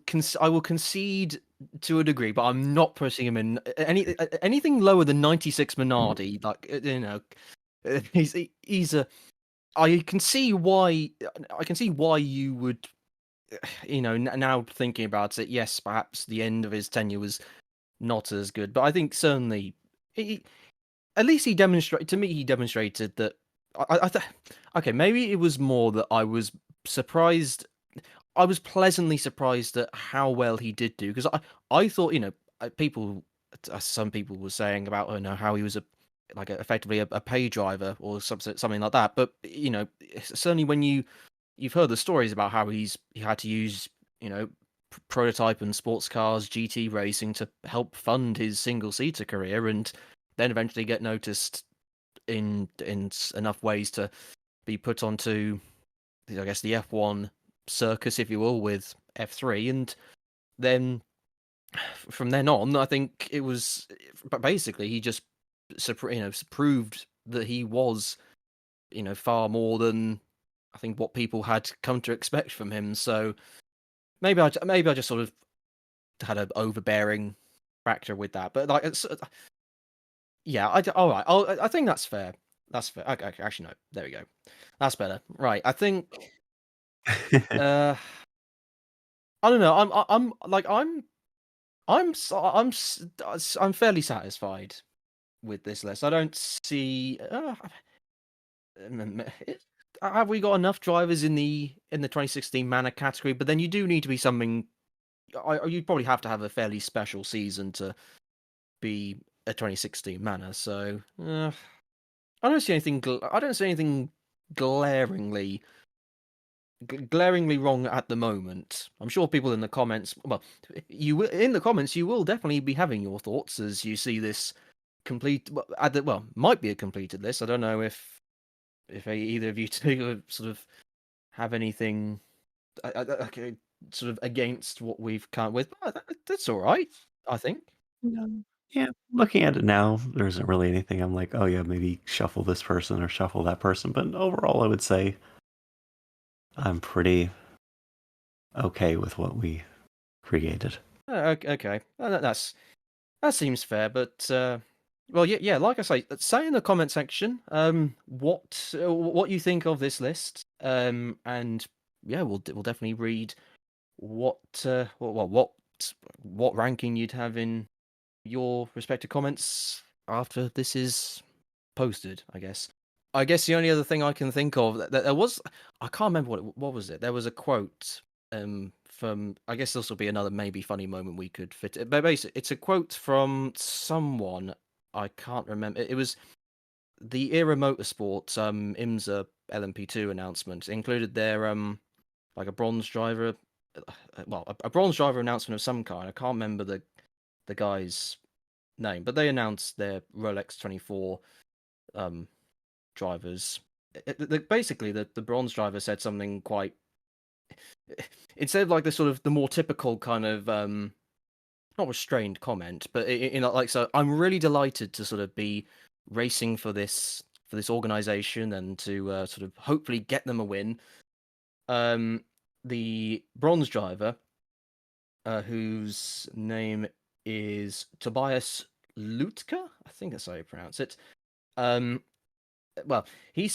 Speaker 1: concede to a degree, but I'm not putting him in anything lower than 96 Minardi. Like he's a. I can see why you would. Now thinking about it, yes, perhaps the end of his tenure was not as good, but I think certainly, at least he demonstrated. To me, he demonstrated that. Okay, maybe it was more that I was surprised. I was pleasantly surprised at how well he did do, because I thought some people were saying about how he was effectively a pay driver or something like that. But certainly when you've heard the stories about how he had to use prototype and sports cars, GT racing to help fund his single seater career, and then eventually get noticed in enough ways to be put onto, I guess, the F1 circus, if you will, with F3, and then from then on, I think it was, but basically he just proved that he was far more than I think what people had come to expect from him. So maybe I just sort of had an overbearing factor with that, but yeah, all right. I think that's fair. That's fair. Okay, actually, no. There we go. That's better. Right. I think. I don't know. I'm fairly satisfied with this list. I don't see. Have we got enough drivers in the 2016 manor category? But then you do need to be something. You'd probably have to have a fairly special season to be a 2016 manor. So I don't see anything. I don't see anything glaringly wrong at the moment. I'm sure people in the comments. Well, you will definitely be having your thoughts as you see this complete. Well, might be a completed list. I don't know if either of you two sort of have anything sort of against what we've come with. But that's all right, I think.
Speaker 2: Yeah, looking at it now, there isn't really anything I'm like, oh yeah, maybe shuffle this person or shuffle that person. But overall, I would say I'm pretty okay with what we created.
Speaker 1: Okay, that seems fair. But well, yeah, like I say in the comment section what you think of this list, and yeah, we'll definitely read what ranking you'd have in your respective comments after this is posted. I guess the only other thing I can think of that there was, I can't remember what was it. There was a quote from, I guess this will be another maybe funny moment we could fit it, but basically it's a quote from someone, I can't remember. It was the Era Motorsports IMSA LMP2 announcement included their like a bronze driver, a bronze driver announcement of some kind. I can't remember the guy's name, but they announced their Rolex 24 drivers. Basically, the bronze driver said something quite, instead of like the sort of the more typical kind of not restrained comment, but like, so I'm really delighted to sort of be racing for this organization and to sort of hopefully get them a win. The bronze driver, whose name is Tobias Lutka, I think that's how you pronounce it. Well, he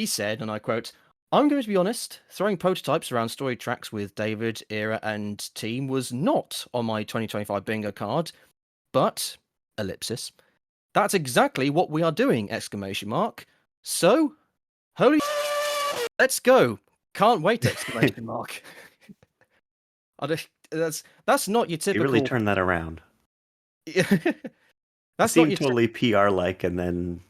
Speaker 1: said, and I quote, "I'm going to be honest, throwing prototypes around story tracks with David, Era, and team was not on my 2025 bingo card, but, ellipsis, that's exactly what we are doing, ! So, holy let's go. Can't wait, ! That's not your typical...
Speaker 2: He really turned that around.
Speaker 1: That's
Speaker 2: seemed totally PR-like, and then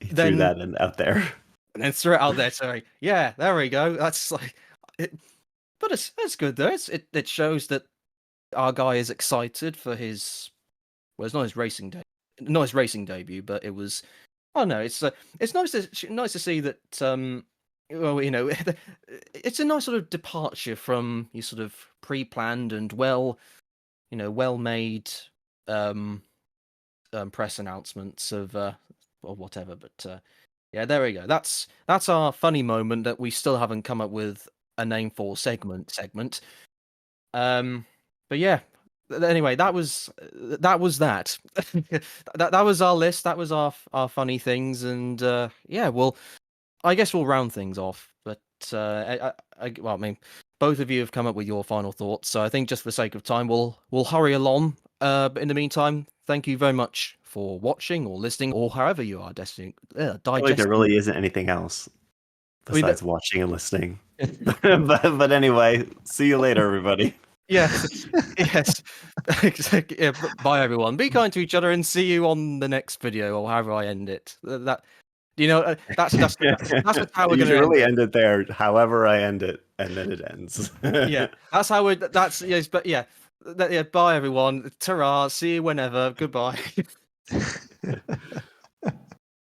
Speaker 2: he threw that out there.
Speaker 1: And then threw it out there, sorry. Yeah, there we go. That's like... But it's good, though. It shows that our guy is excited for his... Well, it's not his racing debut, but it was... Oh, no, it's nice to see that... well, you know, it's a nice sort of departure from your sort of pre-planned and well-made press announcements of or whatever. But yeah, there we go. That's our funny moment that we still haven't come up with a name for segment. But yeah. Anyway, that was that. that was our list. That was our funny things, and yeah, well, I guess we'll round things off. But well, I mean, both of you have come up with your final thoughts, so I think just for the sake of time, we'll hurry along. But in the meantime, thank you very much for watching or listening, or however you are digesting.
Speaker 2: There really isn't anything else besides watching and listening. but anyway, see you later, everybody.
Speaker 1: Yes. Yeah, bye, everyone. Be kind to each other, and see you on the next video, or however I end it. That's how we're going to
Speaker 2: really end it there. However I end it, and then it ends.
Speaker 1: Yeah, that's how we. That's yes, but yeah. Bye, everyone. Ta-ra. See you whenever. Goodbye.